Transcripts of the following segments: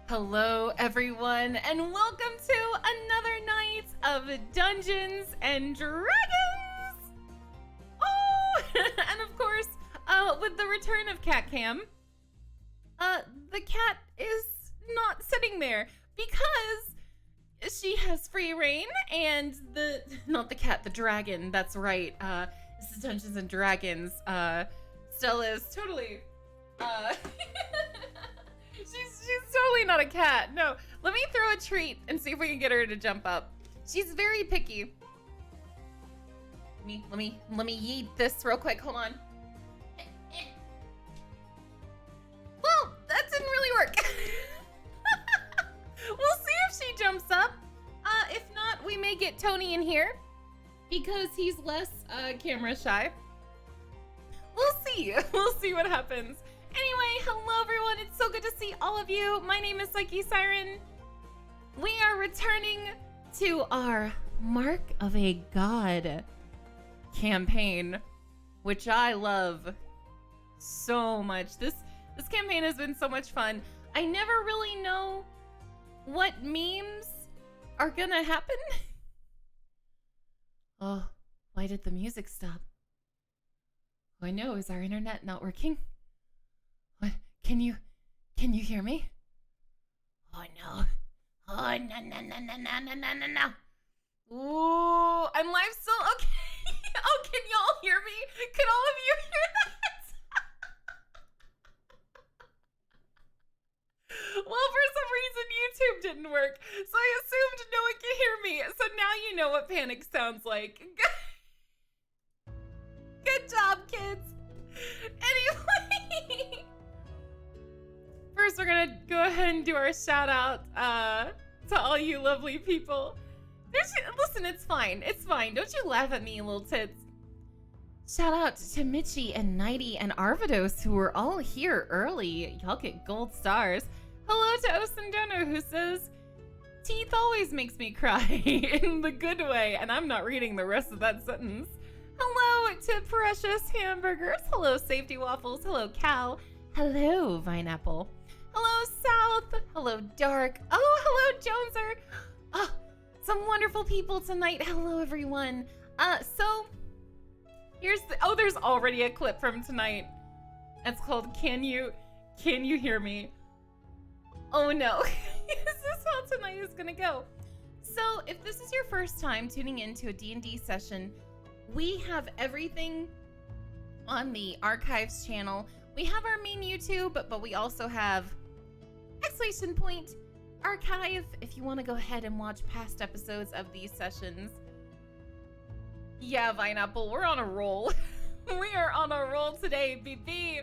Hello, everyone, and welcome to another night of Dungeons and Dragons! Oh! And of course, with the return of Cat Cam, the cat is not sitting there because she has free reign, and not the cat, the dragon, that's right. This is Dungeons and Dragons. Stella is totally, She's totally not a cat. No, let me throw a treat and see if we can get her to jump up. She's very picky. Let me yeet this real quick. Hold on. Well, that didn't really work. We'll see if she jumps up. If not, we may get Tony in here because he's less camera shy. We'll see. We'll see what happens. Anyway, hello everyone, it's so good to see all of you. My name is PsycheSiren. We are returning to our Mark of a God campaign, which I love so much. This campaign has been so much fun. I never really know what memes are gonna happen. Oh, why did the music stop? Oh, I know, is our internet not working? What? Can you hear me? Oh no. Oh no. Ooh, I'm live still? Okay. Oh, can y'all hear me? Can all of you hear that? Well, for some reason, YouTube didn't work, so I assumed no one could hear me. So now you know what panic sounds like. Good job, kids. Anyway. First, we're gonna go ahead and do our shout out to all you lovely people. Listen, it's fine. It's fine. Don't you laugh at me, little tits. Shout out to Mitchie and Nighty and Arvidos, who were all here early. Y'all get gold stars. Hello to Osendono, who says, teeth always makes me cry in the good way. And I'm not reading the rest of that sentence. Hello to Precious Hamburgers. Hello, Safety Waffles. Hello, Cal. Hello, Vineapple. Hello, South. Hello, Dark. Oh, hello, Joneser. Oh, some wonderful people tonight. Hello, everyone. So here's there's already a clip from tonight. It's called Can You Hear Me? Oh no. Is this how tonight is gonna go? So if this is your first time tuning into a D&D session, we have everything on the Archives channel. We have our main YouTube, but we also have !archive if you want to go ahead and watch past episodes of these sessions. Yeah, Vineapple, we're on a roll. We are on a roll today, BB.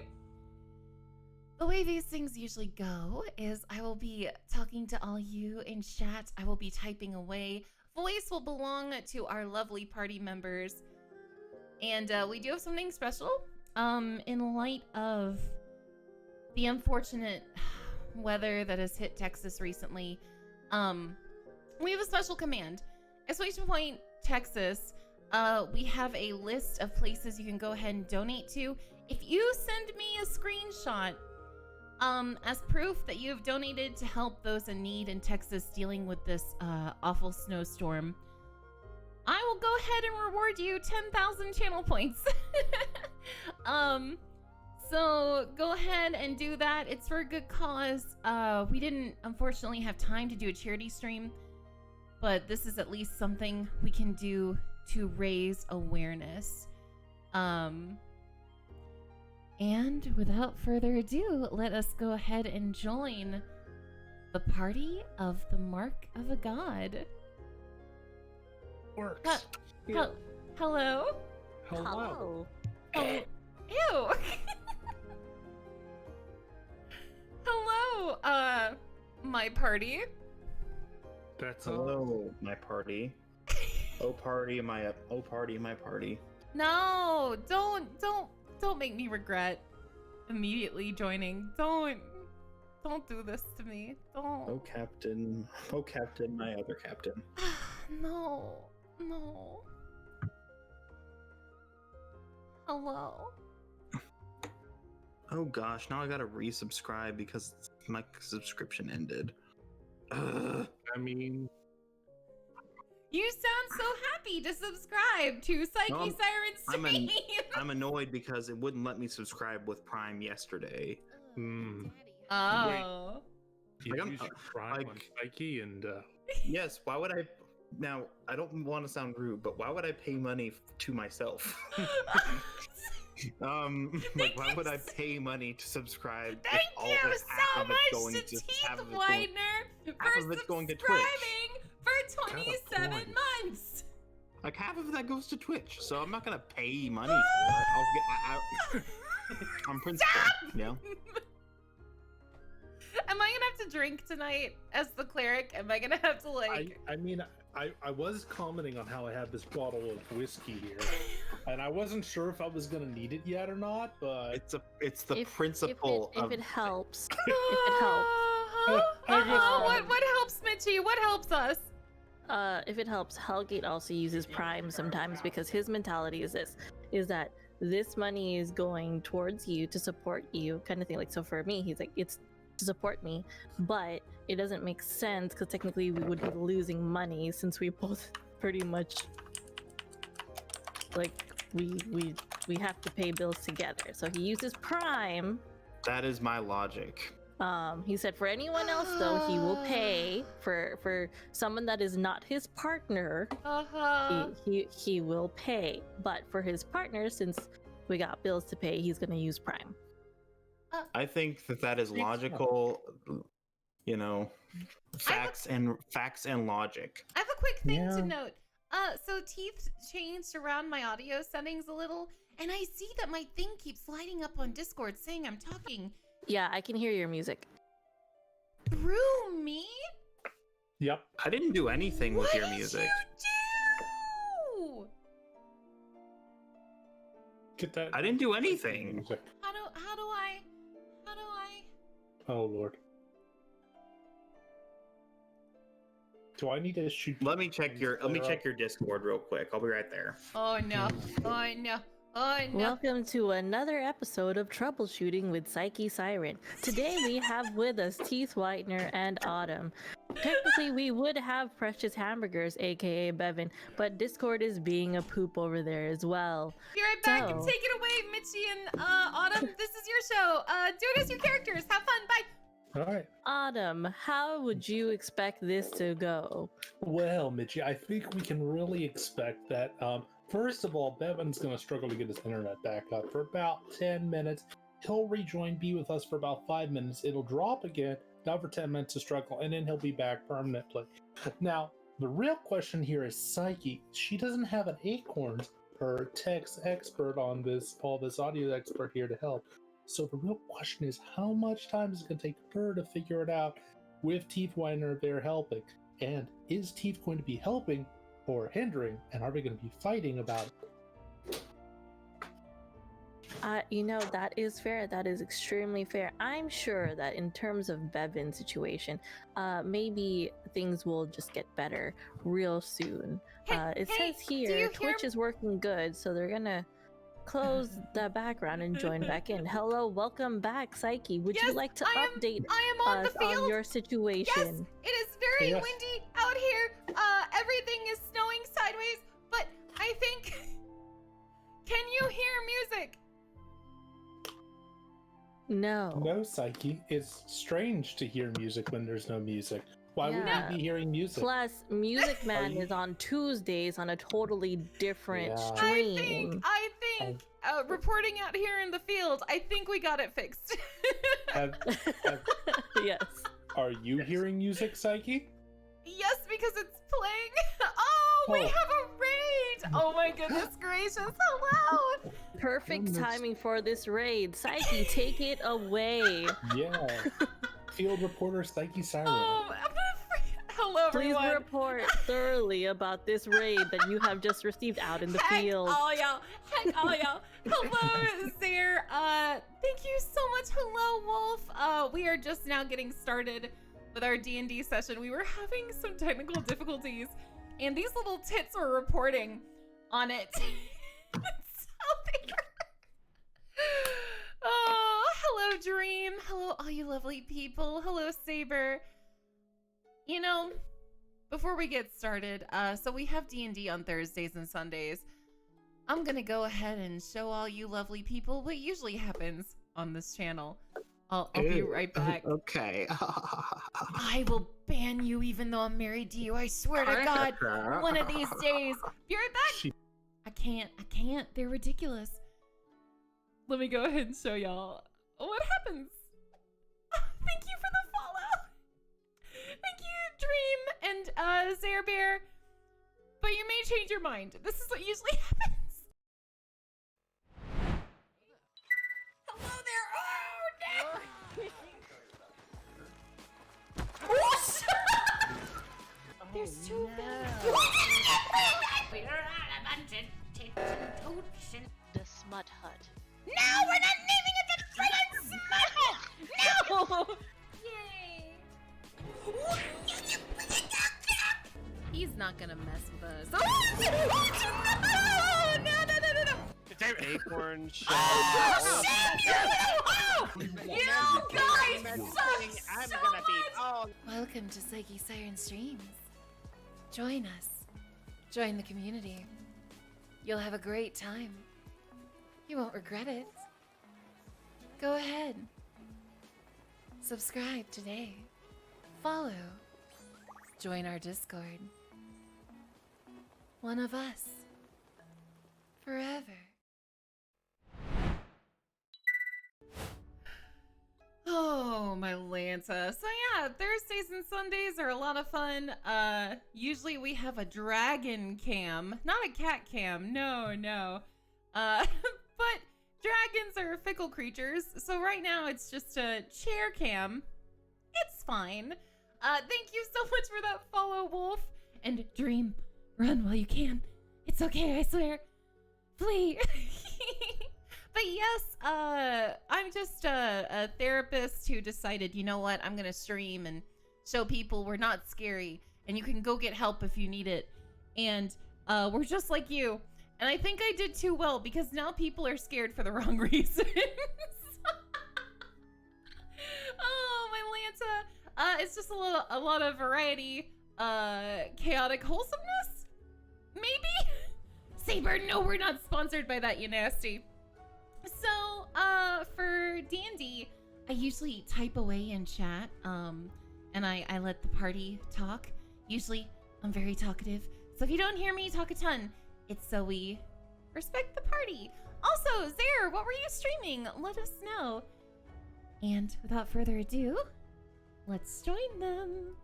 The way these things usually go is I will be talking to all you in chat. I will be typing away. Voice will belong to our lovely party members. And we do have something special. In light of the unfortunate weather that has hit Texas recently, we have a special command. Exclamation point, Texas. We have a list of places you can go ahead and donate to. If you send me a screenshot as proof that you have donated to help those in need in Texas dealing with this awful snowstorm, I will go ahead and reward you 10,000 channel points. So go ahead and do that. It's for a good cause. We didn't unfortunately have time to do a charity stream, but this is at least something we can do to raise awareness. And without further ado, let us go ahead and join the party of the Mark of a God. Works. Hello? Hello. Oh, ew. Hello, my party. That's hello, my party. Oh party, my party. No, don't make me regret immediately joining. Don't do this to me. Don't. Oh captain, my other captain. No. Hello. Oh gosh, now I gotta resubscribe because my subscription ended. Ugh. I mean, You sound so happy to subscribe to PsycheSiren Stream. I'm annoyed because it wouldn't let me subscribe with Prime yesterday. Oh. you Like, use your Prime on Psyche and Yes, why would I? Now, I don't want to sound rude, but why would I pay money to myself? Like, why would I pay money to subscribe? Thank if all you if half so of it's much going to half Teeth of it's going- Whitener half for of it's going to Twitch. subscribing for Got a 27 point. months. Like half of that goes to Twitch, so I'm not gonna pay money for it. I'll get. I'm principled, you know. Am I gonna have to drink tonight as the cleric? Am I gonna have to like? I mean, I was commenting on how I have this bottle of whiskey here, and I wasn't sure if I was gonna need it yet or not, but It's the principle if of. it helps. If it helps. What helps, Mitchie? What helps us? If it helps, Hellgate also uses Prime sometimes because his mentality is that this money is going towards you to support you, kind of thing. Like, so for me, he's like, it's to support me, but it doesn't make sense because technically we would be losing money since we both pretty much like we have to pay bills together. So he uses Prime. That is my logic. He said for anyone else though, he will pay for someone that is not his partner. He will pay, but for his partner, since we got bills to pay, he's gonna use Prime. I think that is logical. You know, facts and logic. I have a quick thing Yeah. to note. So Teeth changed around my audio settings a little, and I see that my thing keeps lighting up on Discord saying I'm talking Yeah, I can hear your music. through me. yep. I didn't do anything with What your did music. you do? Get that. I didn't do anything. Music. How do I? Oh Lord. Do I need to shoot? Let me check your Discord real quick. I'll be right there. Oh no! Oh no! Oh no! Welcome to another episode of Troubleshooting with PsycheSiren. Today we have with us Teeth Whitener and Autumn. Technically we would have Precious Hamburgers, aka Bevan, but Discord is being a poop over there as well. Be right back and So- take it away, Mitchie and Autumn. This is your show. Do it as your characters. Have fun. Bye. All right. Autumn, how would you expect this to go? Well, Mitchie, I think we can really expect that. First of all, Bevan's going to struggle to get his internet back up for about 10 minutes. He'll rejoin, be with us for about 5 minutes. It'll drop again, now for 10 minutes to struggle, and then he'll be back permanently. Now, the real question here is Psyche. She doesn't have an Acorns, her text expert on this, all this audio expert here to help. So the real question is, how much time is it going to take her to figure it out with Teeth Whitener there helping? And is Teeth going to be helping or hindering? And are we going to be fighting about it? That is fair. That is extremely fair. I'm sure that in terms of Bevan's situation, maybe things will just get better real soon. It says do you here hear Twitch is working good, so they're gonna close the background and join back in. Hello, welcome back, Psyche. Would you Yes, like to I am update on the us field. on your situation? Yes, it is very Yes. windy out here. Everything is snowing sideways, but I think. Can you hear music? No. No, Psyche. It's strange to hear music when there's no music. Why Yeah. would we be hearing music? Plus, Music Man you- is on Tuesdays on a totally different Yeah. stream. I think, reporting out here in the field, I think we got it fixed. Have- Yes. are you hearing music, Psyche? Yes, because it's playing. Oh, we Oh. have a raid. Oh my goodness gracious. Hello. Perfect Goodness. timing for this raid. Psyche, take it away. Yeah. Field reporter Psyche Siren. I'm gonna hello, Please everyone. report thoroughly about this raid that you have just received out in the field. Heck all y'all. Hello there. Thank you so much. Hello, Wolf. We are just now getting started with our D&D session. We were having some technical difficulties, and these little tits were reporting on it. So they were... Oh, Hello, Dream. Hello, all you lovely people. Hello, Saber. You know, before we get started, so we have D&D on Thursdays and Sundays. I'm gonna go ahead and show all you lovely people what usually happens on this channel. I'll be right back. Okay. I will ban you even though I'm married to you. I swear to God, one of these days. Be right back. I can't. They're ridiculous. Let me go ahead and show y'all what happens. Thank you for the follow. Thank you, Dream and Zare Bear. But you may change your mind. This is what usually happens. Hello there. Oh, no. There's too many. We're all a bunch of tits and toots and... The Smut Hut. No, we're not naming it the friggin' Smut Hut! No! Yay! He's not gonna mess with us. Oh, no! Acorn shell. Oh, shit! You guys suck so much! Welcome to PsycheSiren Streams. Join us. Join the community. You'll have a great time. You won't regret it. Go ahead. Subscribe today. Follow. Join our Discord. One of us. Forever. Oh, my Lanta. So yeah, Thursdays and Sundays are a lot of fun. Usually we have a dragon cam, not a cat cam. No. But dragons are fickle creatures, so right now it's just a chair cam. It's fine. Thank you so much for that follow, Wolf. And Dream, run while you can. It's okay, I swear. Flee. But yes, I'm just a therapist who decided, you know what, I'm gonna stream and show people we're not scary, and you can go get help if you need it. And we're just like you. And I think I did too well, because now people are scared for the wrong reasons. Oh, my Lanta. It's just a lot of variety, chaotic wholesomeness? Maybe? Saber, no, we're not sponsored by that, you nasty. So, for D&D, I usually type away in chat, and I let the party talk. Usually, I'm very talkative, so if you don't hear me talk a ton, it's so we respect the party. Also, Zare, what were you streaming? Let us know. And without further ado, let's join them.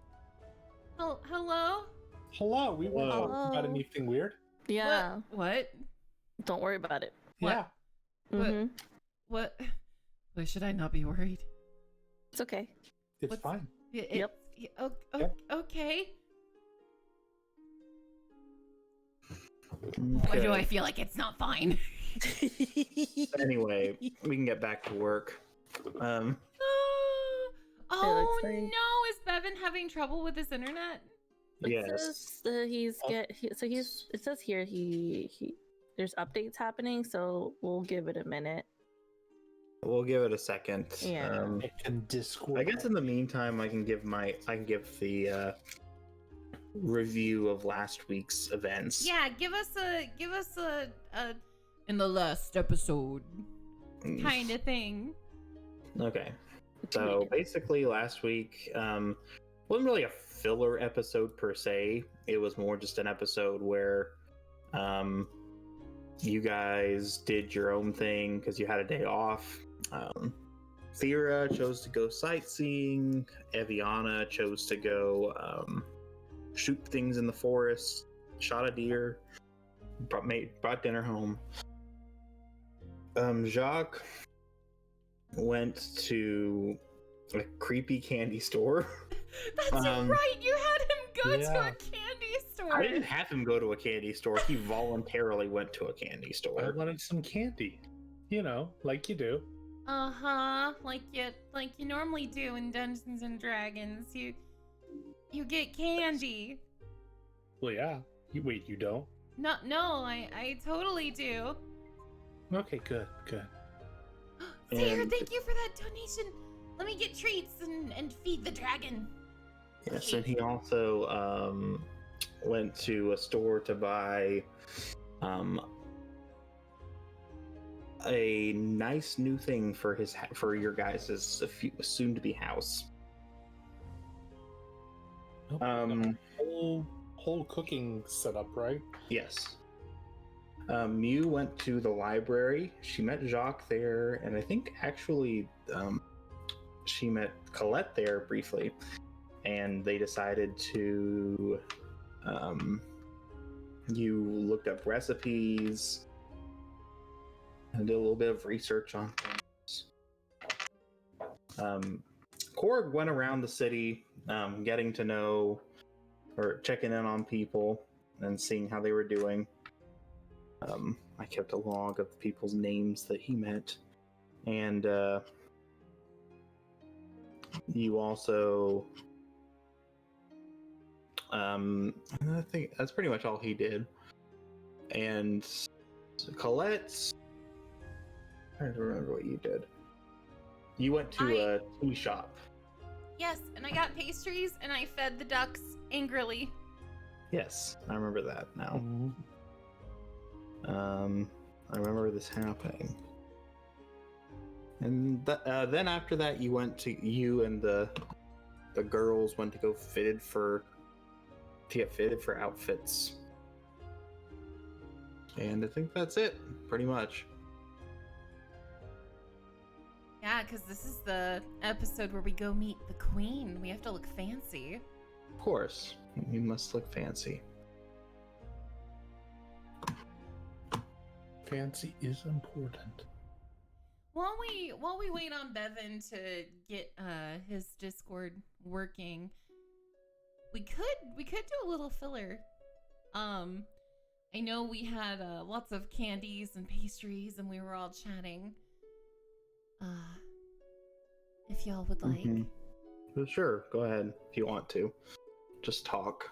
Oh, hello? Hello, we won't talk about Hello. anything weird. Yeah. What? Don't worry about it. Yeah. What? What? Why should I not be worried? It's okay. It's What's- fine. Yep. Yep. Okay. Why do I feel like it's not fine? Anyway, we can get back to work. Oh looks no! like- Is Bevan having trouble with his internet? Yes. It says here there's updates happening, so we'll give it a minute. We'll give it a second. Yeah. It can Discord. I guess in the meantime, I can give the review of last week's events. Yeah, give us a in the last episode kind of thing. Okay. So basically, last week wasn't really a filler episode per se. It was more just an episode where you guys did your own thing because you had a day off. Thera chose to go sightseeing. Eviana chose to go shoot things in the forest. Shot a deer. Brought dinner home. Jacques went to a creepy candy store. That's right. You had him go to Yeah. a candy store. I didn't have him go to a candy store. He voluntarily went to a candy I store. wanted some candy. You know, like you do. Like you normally do in Dungeons and Dragons. You get candy. Well, yeah. Wait, you don't? No, I totally do. Okay, good. Dear, And thank you for that donation. Let me get treats and feed the dragon. yes, and he also went to a store to buy a nice new thing for for your guys' soon to be house. Nope, whole cooking setup, right? Yes. Mew went to the library. She met Jacques there, and I think actually she met Colette there briefly. And they decided to. You looked up recipes and did a little bit of research on things. Korg went around the city, getting to know or checking in on people and seeing how they were doing. I kept a log of the people's names that he met, and you also, I think that's pretty much all he did. And Colette's, I'm trying to remember what you did. You went to a tea shop. Yes, and I got pastries and I fed the ducks angrily. Yes, I remember that now. Mhm. I remember this happening. And then after that, you and the girls went to go get fitted for outfits. And I think that's it, pretty much. Yeah, because this is the episode where we go meet the queen. We have to look fancy. Of course, you must look fancy. Fancy is important. While we wait on Bevan to get his Discord working, we could do a little filler. I know we had lots of candies and pastries, and we were all chatting. If y'all would like. Well, sure, go ahead if you want to. Just talk.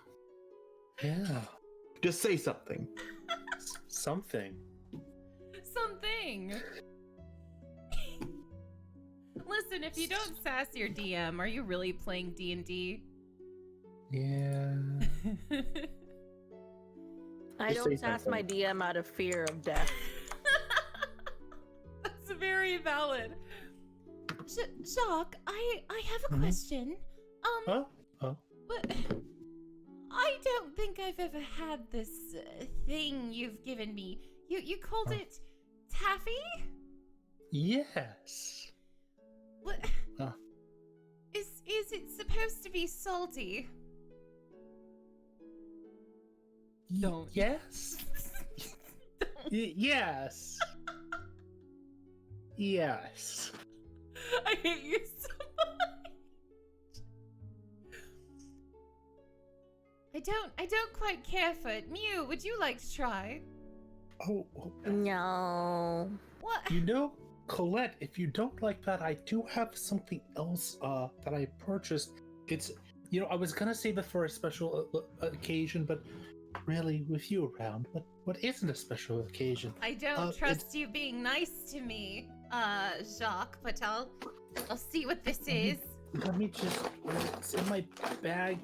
Yeah. Just say something. Something. Something. Listen, if you don't sass your DM, are you really playing D&D? Yeah. I Just say don't sass my something. DM out of fear of death. That's very valid. Jacques, I have a Mhm. question. Oh. What? I don't think I've ever had this thing you've given me. You called it taffy? Yes. What? Huh. Is it supposed to be salty? Don't. Yes. Yes. Yes. I hate you so much. I don't quite care for it. Mew, would you like to try? Oh, No. What? you know, Colette, if you don't like that, I do have something else that I purchased. It's, I was gonna save it for a special occasion, but really, with you around, what isn't a special occasion? I don't trust you being nice to me, Jacques, but I'll see what this is. Let me just, it's in my bag.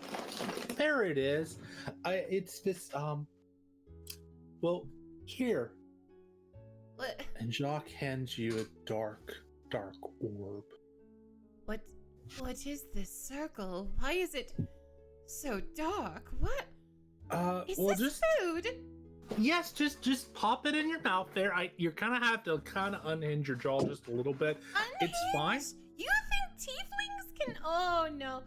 There it is. It's this, well, here. What? And Jacques hands you a dark orb. What is this circle? Why is it so dark? What? Is Well, this just food? yes, just pop it in your mouth there. You're gonna have to kind of unhinge your jaw just a little bit. It's fine. Unhinged? You think tieflings can? Oh no.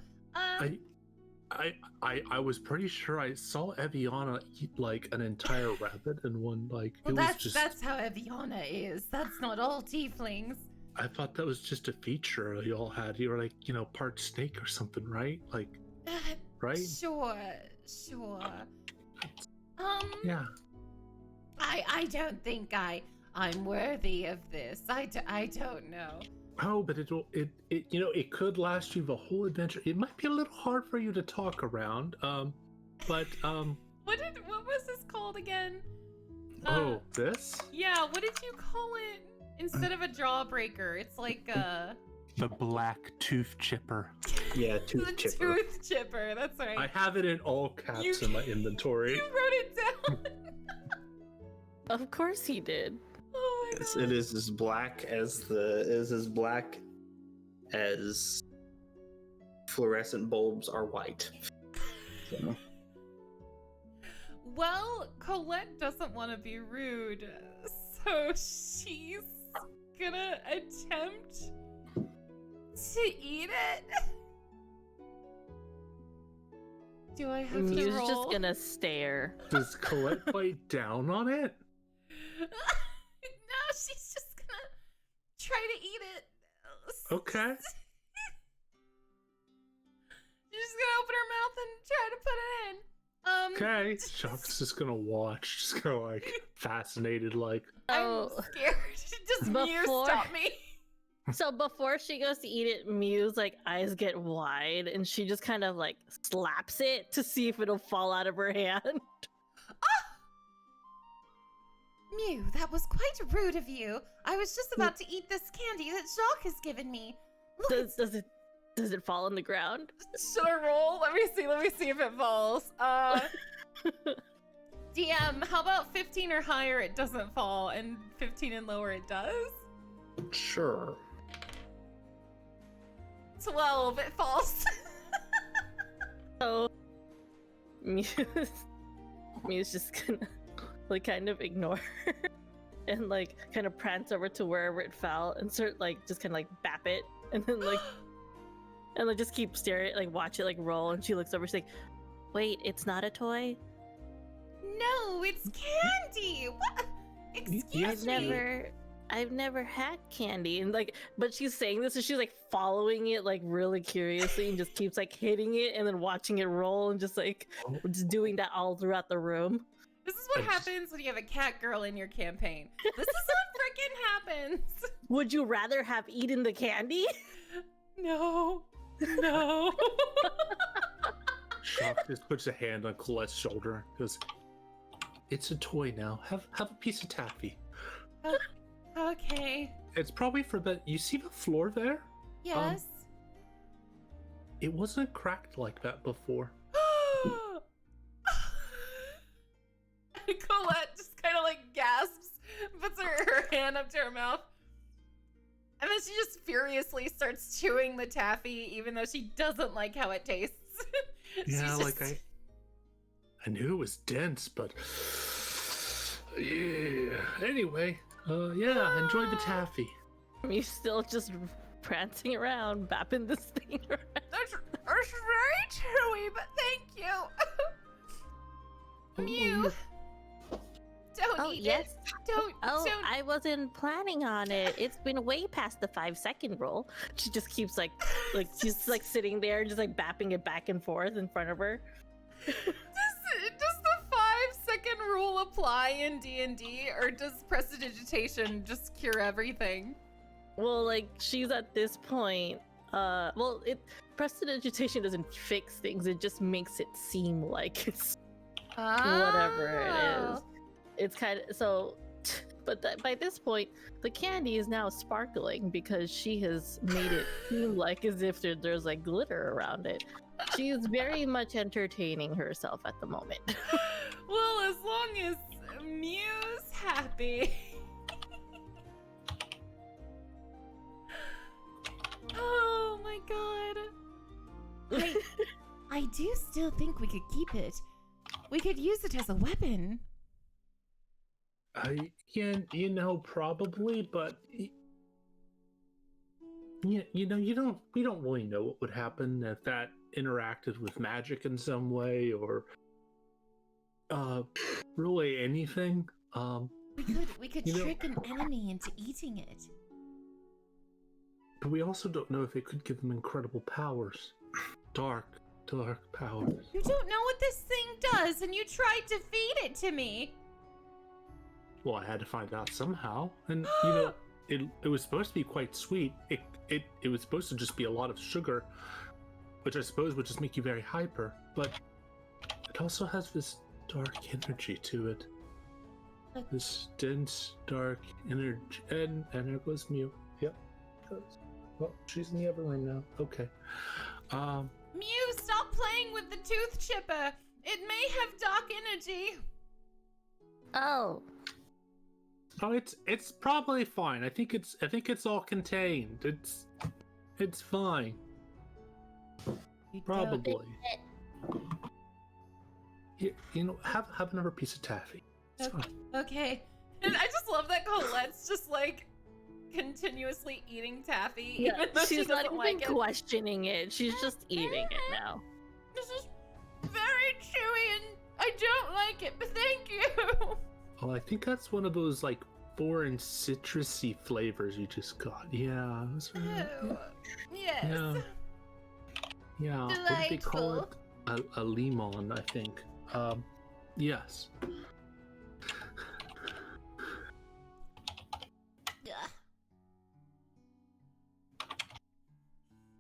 I was pretty sure I saw Eviana eat like an entire rabbit in one like. Well, it was just. that's how Eviana is. That's not all tieflings. I thought that was just a feature you all had. You were like, part snake or something, right? Like, right? Sure. Yeah. I don't think I'm worthy of this. I don't know. Oh, but it could last you the whole adventure. It might be a little hard for you to talk around. But What was this called again? this? Yeah, what did you call it? Instead of a jawbreaker, it's like a The black tooth chipper. Yeah, the tooth chipper. tooth chipper. That's right. I have it in all caps You- in my inventory. You wrote it down. Of course he did. Oh my Yes, god. it is as black as fluorescent bulbs are white. So, Well, Colette doesn't want to be rude, so she's gonna attempt to eat it. Do I have to Mew's roll? just gonna stare. Does Colette bite down on it? No, she's just gonna try to eat it. Okay. She's gonna open her mouth and try to put it in. Okay. Chuck's just gonna watch, just go like fascinated, like. I'm Oh, scared. Just Mew Before- stop me. so before she goes to eat it, Mew's like eyes get wide, and she just kind of like slaps it to see if it'll fall out of her hand. Mew, that was quite rude of you. I was just about to eat this candy that Jacques has given me. Look, Does it fall on the ground? should I roll? Let me see if it falls. DM, how about 15 or higher it doesn't fall, and 15 and lower it does? sure. 12, it falls. So Mew's just gonna like kind of ignore her and like kind of prance over to wherever it fell and start like just kind of like bap it and then like and like just keep staring, like watch it like roll. And she looks over, she's like, "Wait, it's not a toy." No, it's candy. What? Excuse Yes, me. I've never had candy, and like, but she's saying this and she's like following it like really curiously and just keeps like hitting it and then watching it roll and just like just doing that all throughout the room. This is what happens when you have a cat girl in your campaign. This is what freaking happens. Would you rather have eaten the candy? No. No. Chuck just puts a hand on Colette's shoulder. Goes, "It's a toy now. Have a piece of taffy. Okay. It's probably for the. You see the floor there? Yes. It wasn't cracked like that before." Colette just kind of like gasps, puts her hand up to her mouth, and then she just furiously starts chewing the taffy, even though she doesn't like how it tastes. She's Yeah, like just- I knew it was dense, but yeah. Anyway, yeah, enjoy the taffy. You're still just prancing around, bapping this thing around. That's very chewy, but thank you. Mew. Don't Oh eat yes. it. Don't. Oh, I wasn't planning on it. It's been way past the 5-second rule. She just keeps like she's like sitting there, just like bapping it back and forth in front of her. Does the 5-second rule apply in D&D, or does prestidigitation just cure everything? Well, like she's at this point. Well, prestidigitation doesn't fix things. It just makes it seem like it's whatever it is. It's kind of so, but by this point, the candy is now sparkling because she has made it seem like as if there's like glitter around it. She is very much entertaining herself at the moment. Well, as long as Mew's happy. Oh my god. I do still think we could keep it. We could use it as a weapon. You know, probably, but we don't really know what would happen if that interacted with magic in some way, or really anything. We could You know- trick an enemy into eating it. But we also don't know if it could give them incredible powers, dark powers. You don't know what this thing does, and you tried to feed it to me. Well, I had to find out somehow, and you know, it was supposed to be quite sweet. It was supposed to just be a lot of sugar, which I suppose would just make you very hyper. But it also has this dark energy to it. This dense, dark energy. And there goes Mew. Yep. Well, she's in the other room now. Okay. Mew, stop playing with the tooth chipper. It may have dark energy. Oh, Oh, it's probably fine. I think it's all contained. It's fine. Probably. You know, have another piece of taffy. It's fine. Okay. And I just love that Colette's just like continuously eating taffy, yeah. even though she She's not doesn't even like it. questioning it. She's just eating it now. This is very chewy and I don't like it, but thank you. Oh, I think that's one of those like foreign citrusy flavors you just got. Yeah. That's right. Oh, yes. Yeah. Yeah. What do they call it? Delightful. A limon, I think. Yes. Ugh.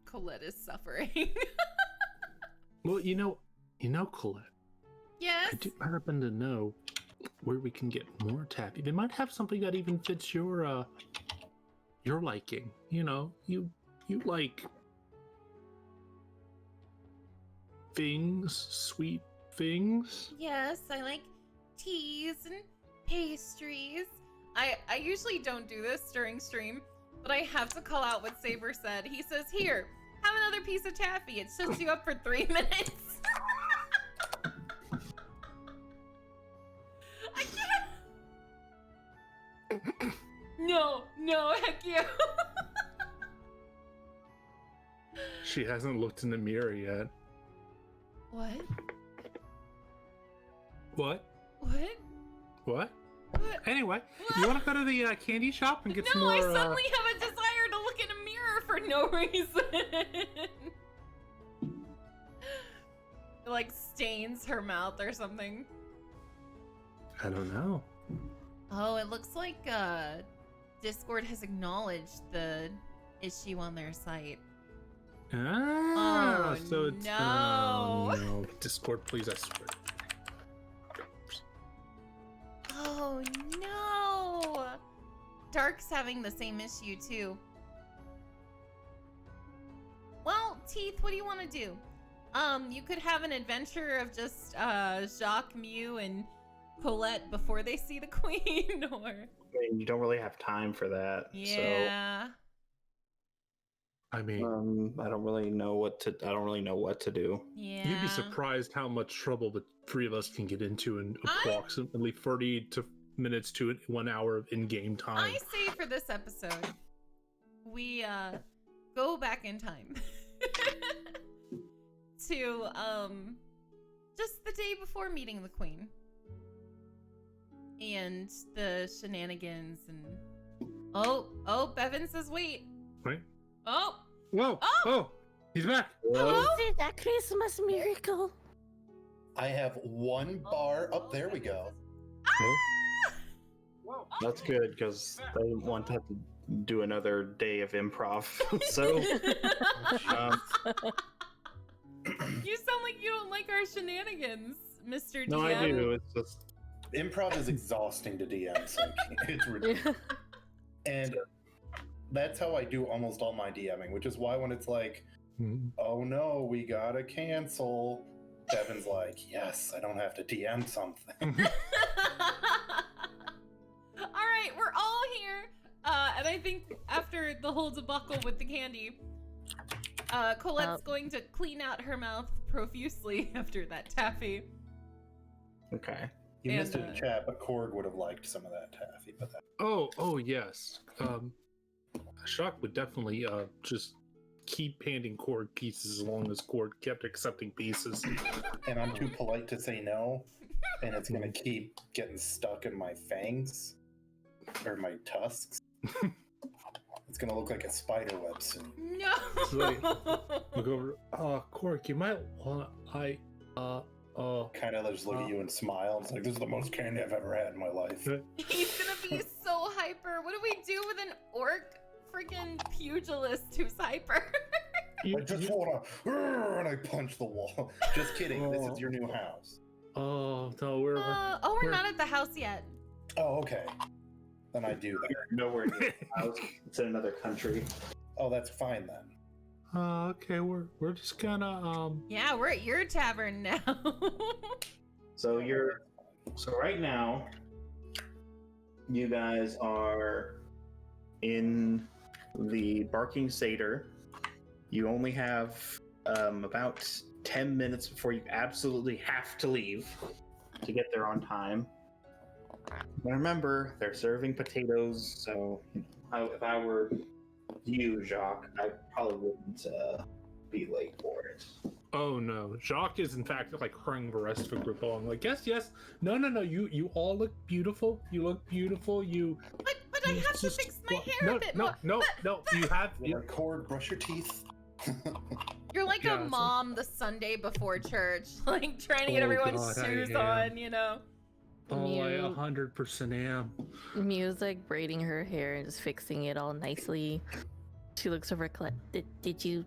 Colette is suffering. Well, you know, Colette. Yes. I do happen to know where we can get more taffy. They might have something that even fits your liking. You know, you like things, sweet things. Yes, I like teas and pastries. I usually don't do this during stream, but I have to call out what Saber said. He says, "Here, have another piece of taffy. It shuts you up for 3 minutes." I can't. No, heck you. She hasn't looked in the mirror yet. What? What? What? What? What? Anyway, you want to go to the candy shop and get some No, more? I suddenly have a desire to look in a mirror for no reason. It, like stains her mouth or something. I don't know. Oh, it looks like Discord has acknowledged the issue on their site. Ah, Oh, so it's no. no. Discord, please, I swear. Oh no! Dark's having the same issue too. Well, Teeth, what do you want to do? You could have an adventure of just Jacques, Mew, and Colette before they see the queen, or I mean, you don't really have time for that. yeah. I mean, So I don't really know what to do. Yeah. you'd be surprised how much trouble the three of us can get into in I- approximately 30 minutes to 1 hour of in-game time. I say for this episode, we go back in time to just the day before meeting the queen and the shenanigans and oh Bevan says wait. Right? Oh, Whoa! Oh! Oh! He's back! hello. Is it a Christmas miracle? I have one bar. Oh, there we go. That's good because they want to have to do another day of improv. So um, You sound like you don't like our shenanigans, Mr. DM. no, I do. It's just Improv is exhausting to DMs. Like, it's ridiculous. And that's how I do almost all my DMing, which is why when it's like, oh no, we gotta cancel, Devin's like, yes, I don't have to DM something. All right, we're all here, and I think after the whole debacle with the candy, Colette's going to clean out her mouth profusely after that taffy. okay. You And, missed it in chat, but Korg would have liked some of that taffy. But that... Oh yes. Shock would definitely just keep handing Cord pieces as long as Cord kept accepting pieces. And I'm too polite to say no, and it's gonna keep getting stuck in my fangs or my tusks. It's gonna look like a spider web soon. No. Right. Look over. Cord, you might want. Kind of just look at you and smile. It's like, this is the most candy I've ever had in my life. He's gonna be so hyper. What do we do with an orc freaking pugilist who's hyper? I just wanna, and I punch the wall. Just kidding. This is your new house. Oh no, we're We're not at the house yet. Oh, okay. Then I do that. Nowhere near the house. It's in another country. Oh, that's fine then. Okay, we're just gonna Yeah, we're at your tavern now. So right now, you guys are in the Barking Satyr. You only have about 10 minutes before you absolutely have to leave to get there on time. But remember, they're serving potatoes, so if I were you, Jacques, I probably wouldn't be late for it. Oh no, Jacques is in fact like hurrying the rest of the group along. Like, yes, no, you all look beautiful. You look beautiful. But I have to fix my hair a bit more. No, you have. Record, brush your teeth. You're like Yeah, a mom the Sunday before church, like trying to get Oh, everyone's God, I shoes am. on, you know. Oh, I 100% am. Mia's like braiding her hair and just fixing it all nicely. She looks over Colette. Did you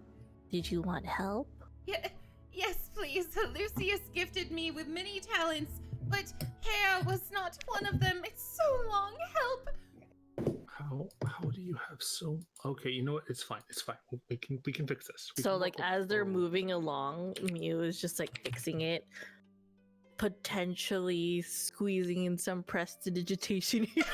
want help? Yeah, yes, please. Lucius gifted me with many talents, but hair was not one of them. It's so long. Help. How do you have so? Okay, you know what? It's fine. We can fix this. We So can like work as they're on- moving along, Mew is just like fixing it, potentially squeezing in some prestidigitation here.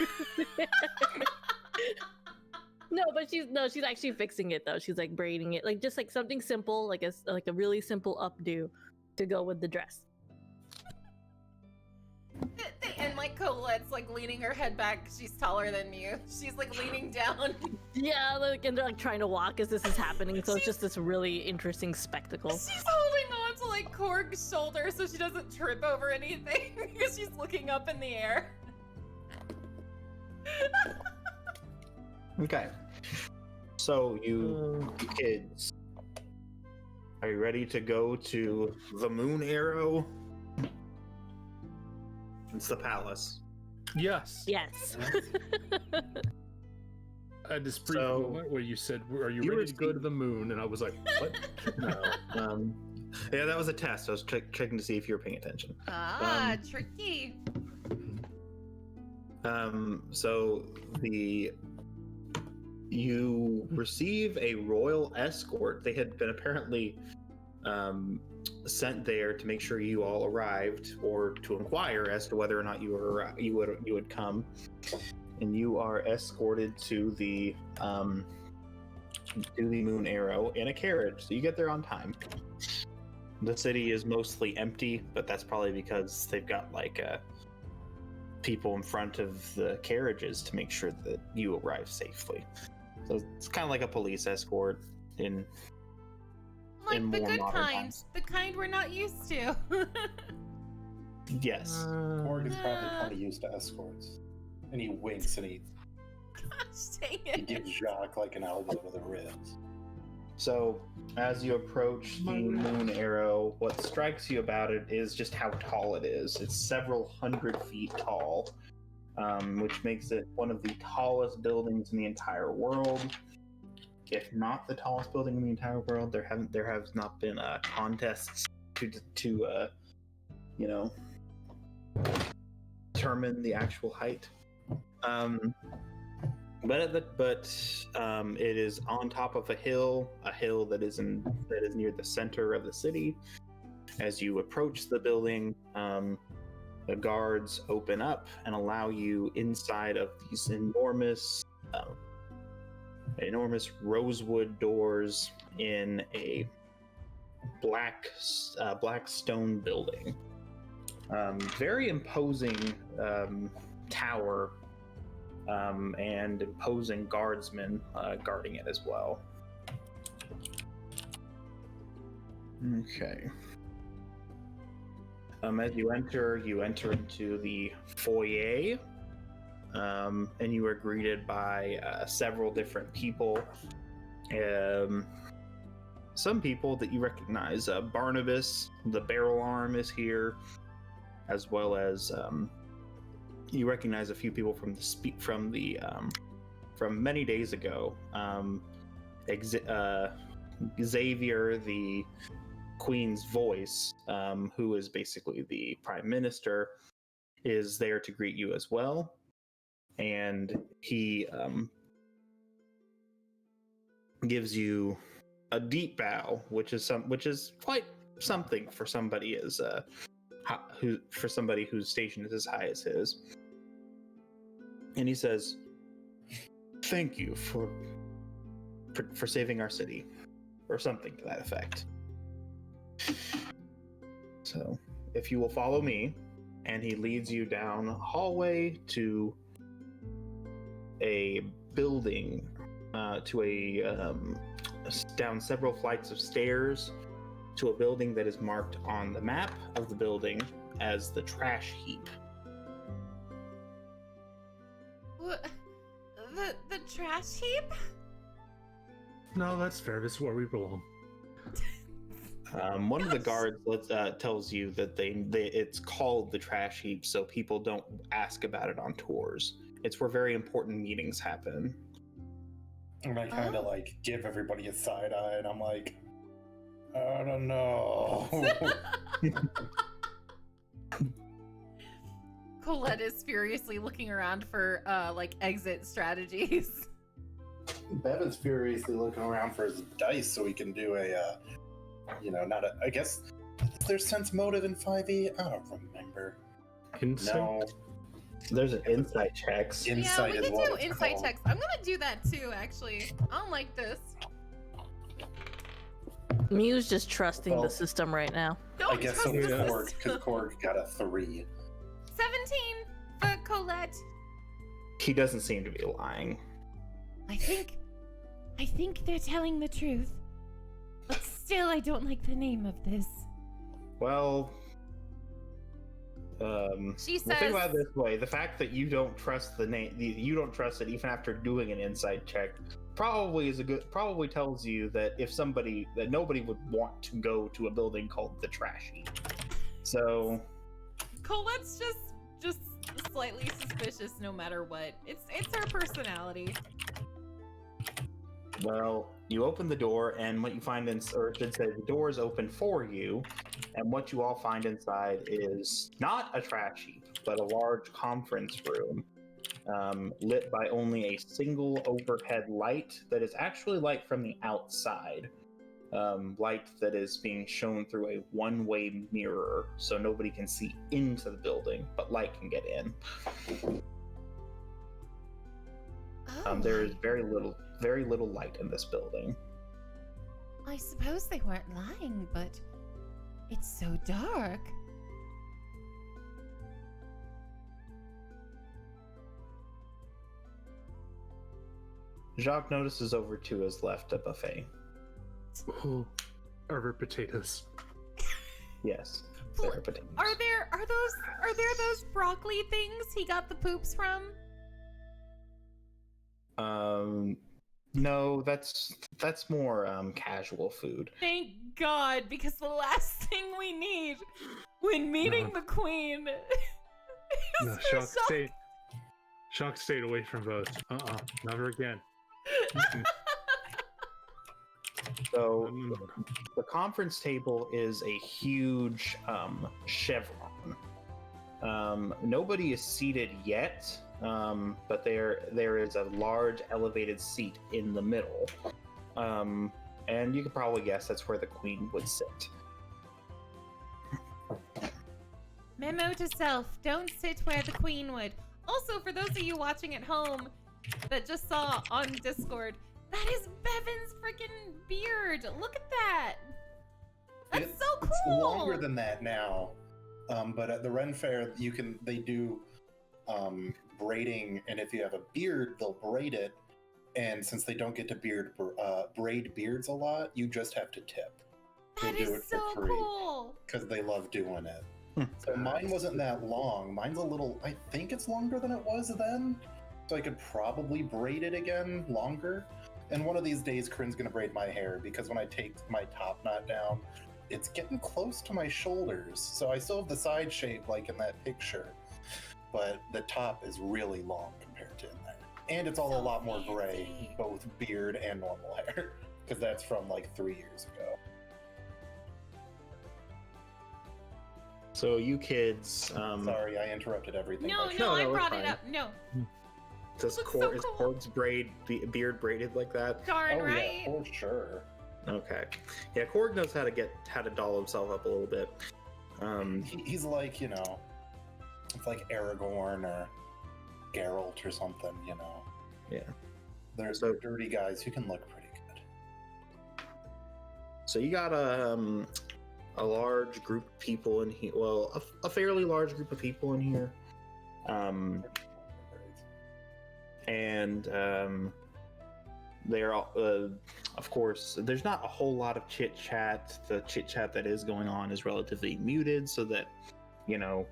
She's actually fixing it though. She's like braiding it, like just like something simple, like a really simple updo to go with the dress. And like Colette's like leaning her head back 'cause she's taller than you. She's like leaning down. Yeah, like and they're like trying to walk as this is happening, so it's just this really interesting spectacle. She's holding on to like Korg's shoulder so she doesn't trip over anything because she's looking up in the air. Okay. So you kids, are you ready to go to the Moon Arrow? It's the palace. Yes. Yes. I had this brief So, moment where you said, "Are you you ready to go to received- the moon?" And I was like, "What?" No. Yeah, that was a test. I was checking to see if you were paying attention. Tricky. So you receive a royal escort. They had been apparently sent there to make sure you all arrived, or to inquire as to whether or not you would come. And you are escorted to the Moon Arrow in a carriage, so you get there on time. The city is mostly empty, but that's probably because they've got like people in front of the carriages to make sure that you arrive safely. So it's kind of like a police escort in Like the more good modern kind. times. The kind we're not used to. Yes. Korg is probably kind of used to escorts. And he winks and he Gosh dang He it. gives Jacques like an elbow to the ribs. So, as you approach the Moon Arrow, what strikes you about it is just how tall it is. It's several hundred feet tall, which makes it one of the tallest buildings in the entire world. If not the tallest building in the entire world, there has not been contests to determine the actual height. But it is on top of a hill that is near the center of the city. As you approach the building, the guards open up and allow you inside of these enormous rosewood doors in a black stone building. Very imposing tower. And imposing guardsmen guarding it as well. Okay. As you enter into the foyer, and you are greeted by several different people. Some people that you recognize. Barnabas, the barrel arm, is here, as well as you recognize a few people from many days ago. Xavier, the Queen's voice, who is basically the Prime Minister, is there to greet you as well. and he gives you a deep bow, which is quite something for somebody whose station is as high as his. And he says, "Thank you for saving our city," or something to that effect. So, if you will follow me, and he leads you down a hallway to a building, down several flights of stairs to a building that is marked on the map of the building as the trash heap. What? The trash heap? No, that's fair. This is where we belong. One of the guards tells you that it's called the trash heap, so people don't ask about it on tours. It's where very important meetings happen. And I kind of like give everybody a side eye, and I'm like, I don't know. Colette is furiously looking around for like exit strategies. Bevan's furiously looking around for his dice so he can do I guess there's sense motive in 5e? I don't remember. Insight? No. There's an insight checks. Insight yeah, is we what can do it's insight called. checks. I'm gonna do that too, actually. I don't like this. Mew's just trusting Well, the system right now. Don't I guess trust so the because system. Korg got a 3. 17 for Colette. He doesn't seem to be lying. I think they're telling the truth. But still, I don't like the name of this. Well, She well, says, think about it this way: the fact that you don't trust the name, you don't trust it even after doing an insight check, probably tells you that that nobody would want to go to a building called the trash heap. So Colette's just slightly suspicious no matter what. It's her personality. well, you open the door, and what you find or it should say, the door is open for you, and what you all find inside is not a trash heap, but a large conference room, lit by only a single overhead light that is actually light from the outside. Light that is being shown through a one-way mirror, so nobody can see into the building, but light can get in. Oh, There is very little light in this building. I suppose they weren't lying, but it's so dark. Jacques notices over to his left a buffet. Oh, are there potatoes? Yes, there are potatoes. Are there those broccoli things he got the poops from? No, that's more casual food. Thank God, because the last thing we need when meeting the queen is No, for Shock stayed away from those. Never again. So No. the conference table is a huge chevron. Nobody is seated yet, but there is a large elevated seat in the middle, and you could probably guess that's where the queen would sit. Memo to self, don't sit where the queen would. Also, for those of you watching at home that just saw on Discord, that is Bevan's freaking beard. Look at that. That's so cool. It's longer than that now. But at the Ren Fair, they do braiding, and if you have a beard, they'll braid it. And since they don't get to braid beards a lot, you just have to tip. That They do is it for so free. cool. Because they love doing it. So mine wasn't that long. Mine's a little, I think it's longer than it was then. So I could probably braid it again longer. And one of these days, Corinne's going to braid my hair, because when I take my top knot down, it's getting close to my shoulders. So I still have the side shape like in that picture, but the top is really long compared to in there. And it's all a So lot more gray, fancy. both beard and normal hair, because that's from like 3 years ago. So you kids, Sorry, I interrupted everything. No, by no, I it's brought fine. it up. No. Does Looks Korg, so is cool. Korg's beard braided like that? Darn Oh right. yeah, for sure. Okay. Yeah, Korg knows how to doll himself up a little bit. He's like, it's like Aragorn or Geralt or something, Yeah. There's So- dirty guys who can look pretty good. So you got a large group of people in here. Well, a fairly large group of people in here. And they're all, of course, there's not a whole lot of chit chat. The chit chat that is going on is relatively muted, so that no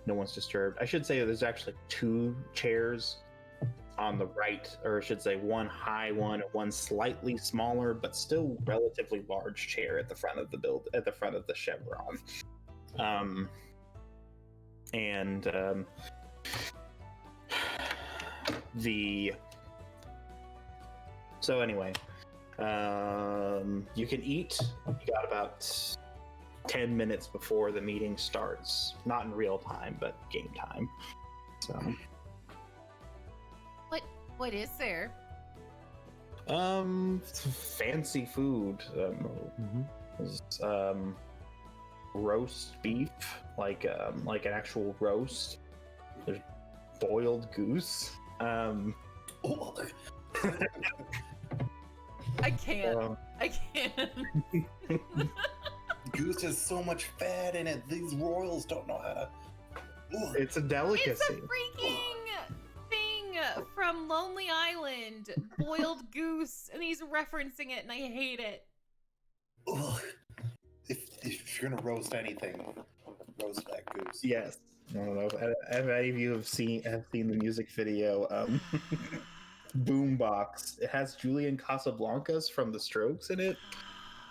one's disturbed. I should say there's actually 2 chairs on the right, or I should say one high one and one slightly smaller, but still relatively large chair at the front of the chevron. So anyway, you can eat. You got about 10 minutes before the meeting starts. Not in real time, but game time. So, What is there? fancy food. Roast beef, like an actual roast. There's boiled goose. I can't. I can't. Goose has so much fat in it. These royals don't know how to. Ugh. It's a delicacy. It's a freaking thing from Lonely Island. Boiled goose, and he's referencing it, and I hate it. Ugh. If you're gonna roast anything, roast that goose. Yes. I don't know if any of you have seen the music video. Boombox. It has Julian Casablancas from The Strokes in it,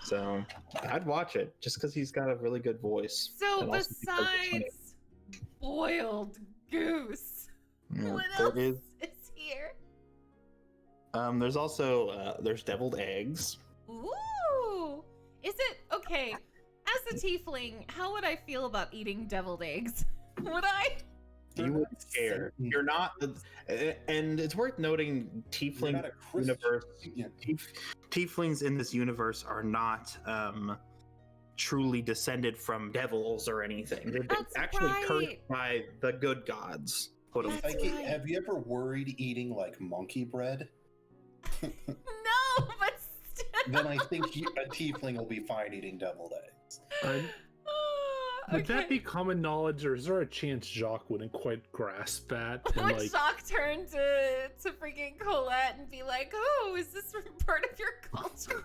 so I'd watch it just because he's got a really good voice. So And also because it's funny. besides boiled goose, Yeah, what there else is. is here? There's also there's deviled eggs. Ooh, is it okay? As a tiefling, how would I feel about eating deviled eggs? Would I? You would care. Satan. You're not, and it's worth noting, You're tiefling not a Christian. universe. Yeah. Tieflings in this universe are not truly descended from devils or anything. They've been That's actually right. cursed by the good gods. Quote That's unquote. Like, right. have you ever worried eating like monkey bread? No, but still. Then I think a tiefling will be fine eating deviled eggs. Would that Okay. be common knowledge, or is there a chance Jacques wouldn't quite grasp that? And Would like, Shock turn to freaking Colette and be like, "Oh, is this part of your culture?"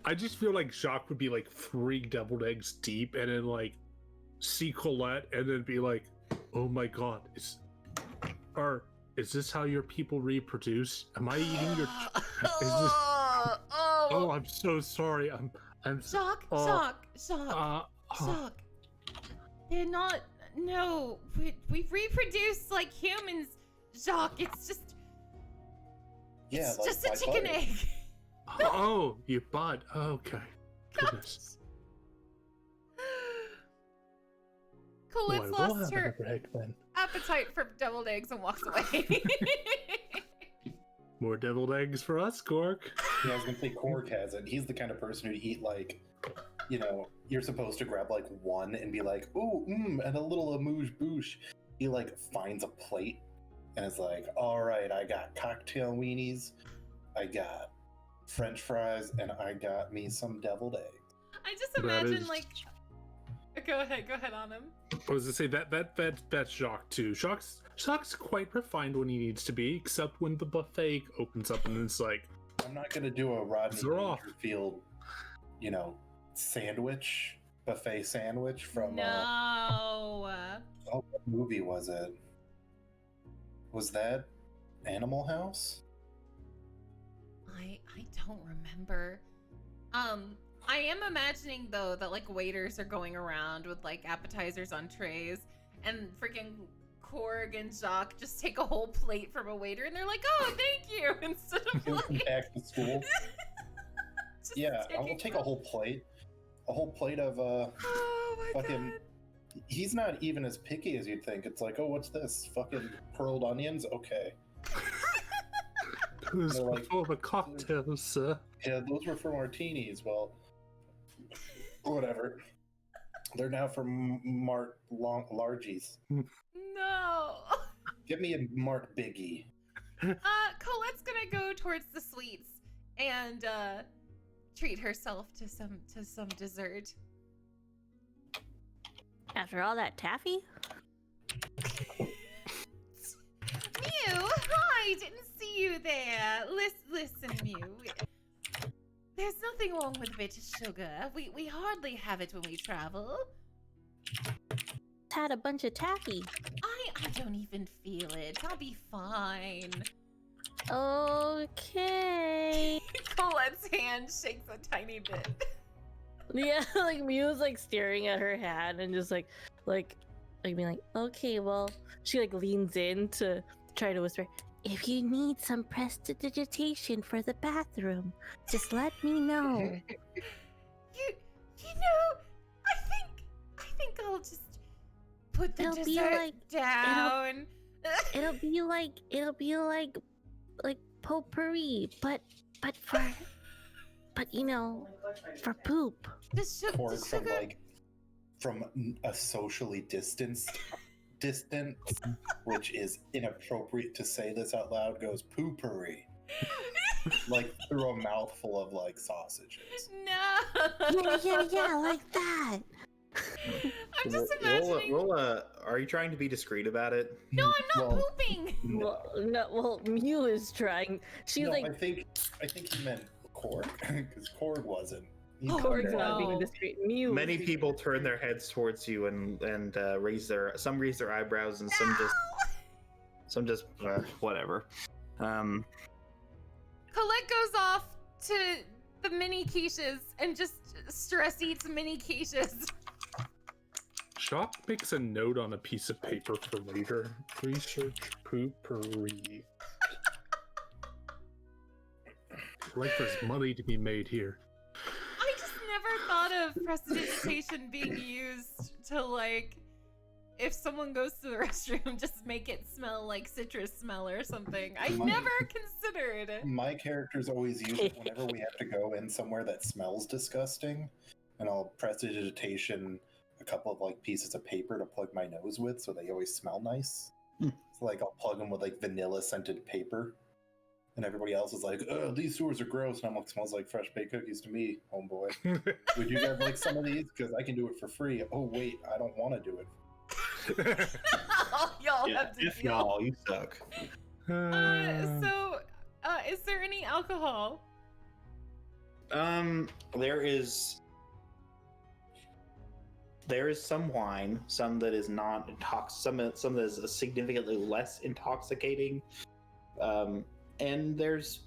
I just feel like Jacques would be like 3 deviled eggs deep, and then like see Colette, and then be like, "Oh my god, is this how your people reproduce? Am I eating your? Oh, I'm so sorry. I'm Shock, Oh, shock, shock, shock. They're not. No, we reproduce like humans, Jacques. It's just Yeah, like just a by chicken butter. egg. Oh, you bud. Okay. Goodness. Colette's Oh, I will lost have her another egg then. appetite for deviled eggs and walks away. More deviled eggs for us, Gork. Yeah, I was gonna say Korg has it. He's the kind of person who'd eat like, you're supposed to grab like one and be like, ooh, and a little amuse bouche. He like finds a plate and is like, all right, I got cocktail weenies, I got French fries, and I got me some deviled eggs. I just That imagine is- like. Go ahead on him. I was to say that's Jacques too. Jacques quite refined when he needs to be, except when the buffet opens up and it's like, I'm not gonna do a Rodney They're off. Dangerfield, sandwich, buffet sandwich from No. what movie was it? Was that Animal House? I don't remember. I am imagining though that like waiters are going around with like appetizers on trays, and freaking Korg and Jacques just take a whole plate from a waiter, and they're like, "Oh, thank you," instead of like. Back to school. just Yeah, I will taking take a whole plate of Oh my fucking god. He's not even as picky as you'd think. It's like, oh, what's this? Fucking pearled onions? Okay. Those They're were like- for the cocktails, sir. Yeah, those were for martinis. Well, whatever. They're now for Mart Largies. No. Give me a Mart Biggie. Colette's gonna go towards the sweets and treat herself to some dessert. After all that taffy? Mew, hi! Didn't see you there. Listen, Mew. There's nothing wrong with a bit of sugar. We hardly have it when we travel. Had a bunch of taffy. I don't even feel it. I'll be fine. Okay. Colette's hand shakes a tiny bit. Yeah, like Mew's like staring at her hand and just like being like, okay, well, she like leans in to try to whisper, if you need some prestidigitation for the bathroom, just let me know. You know, I think I'll just put the It'll be dessert like- down. It'll be like potpourri, but you know, for poop. Korg The from sugar. from a socially distanced distance, which is inappropriate to say this out loud, goes poopery. Like through a mouthful of like sausages. No. Yeah, like that. I'm just imagining. Are you trying to be discreet about it? No, I'm not Well, pooping. Well, Mew is trying. She's no, like, I think he meant Korg because Korg wasn't. He Oh, couldn't Korg's have- not no. being discreet. Mew. Many people turn their heads towards you and raise their eyebrows and some just whatever. Colette goes off to the mini quiches and just stress eats mini quiches. Shock makes a note on a piece of paper for later. Research poopery. Like there's money to be made here. I just never thought of prestidigitation being used to, like, if someone goes to the restroom, just make it smell like citrus smell or something. I My- never considered. My characters always use it whenever we have to go in somewhere that smells disgusting, and I'll prestidigitation a couple of like pieces of paper to plug my nose with, so they always smell nice. So like I'll plug them with like vanilla scented paper, and everybody else is like, "Oh, these sewers are gross," and I'm like, "Smells like fresh baked cookies to me, homeboy." Would you guys like some of these? Because I can do it for free. Oh wait, I don't want to do it. Y'all have to if deal. y'all, you suck. So, is there any alcohol? There is some wine, some that is not some that is significantly less intoxicating, and there's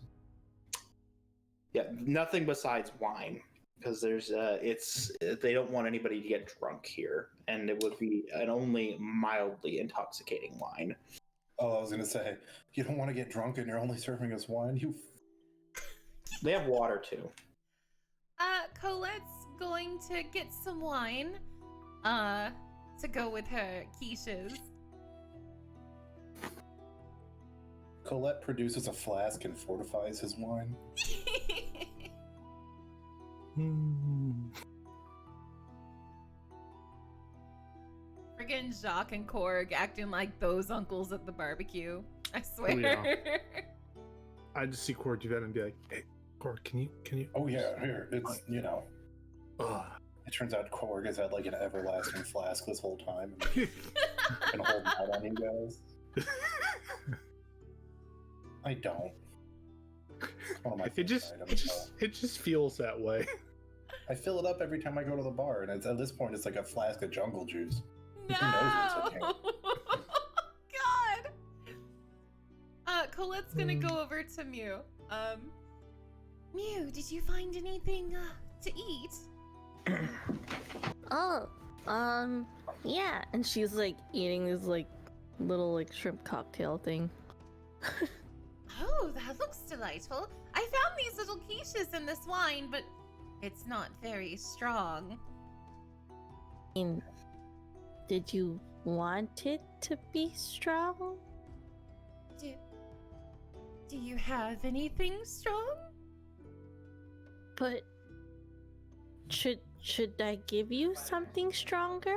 nothing besides wine, because there's they don't want anybody to get drunk here, and it would be an only mildly intoxicating wine. Oh, I was gonna say, you don't want to get drunk and you're only serving us wine. They have water too. Colette's going to get some wine, to go with her quiches. Colette produces a flask and fortifies his wine. Friggin' Jacques and Korg acting like those uncles at the barbecue. I swear. Oh, yeah. I just see Cord do that and be like, "Hey, Cord, can you?" Oh yeah, here it's Ugh. It turns out Korg has had like an everlasting flask this whole time and been holding out on you guys. I don't. It's one of my It just favorite items, though. it just feels that way. I fill it up every time I go to the bar, and at this point, it's like a flask of jungle juice. No! Who knows what's in here? God! Colette's gonna go over to Mew. Mew, did you find anything, to eat? Oh, yeah. And she's like eating this like little like shrimp cocktail thing. Oh, that looks delightful. I found these little quiches in this wine, but it's not very strong. I mean, Did you want it to be strong? Do you have anything strong? But should I give you something stronger?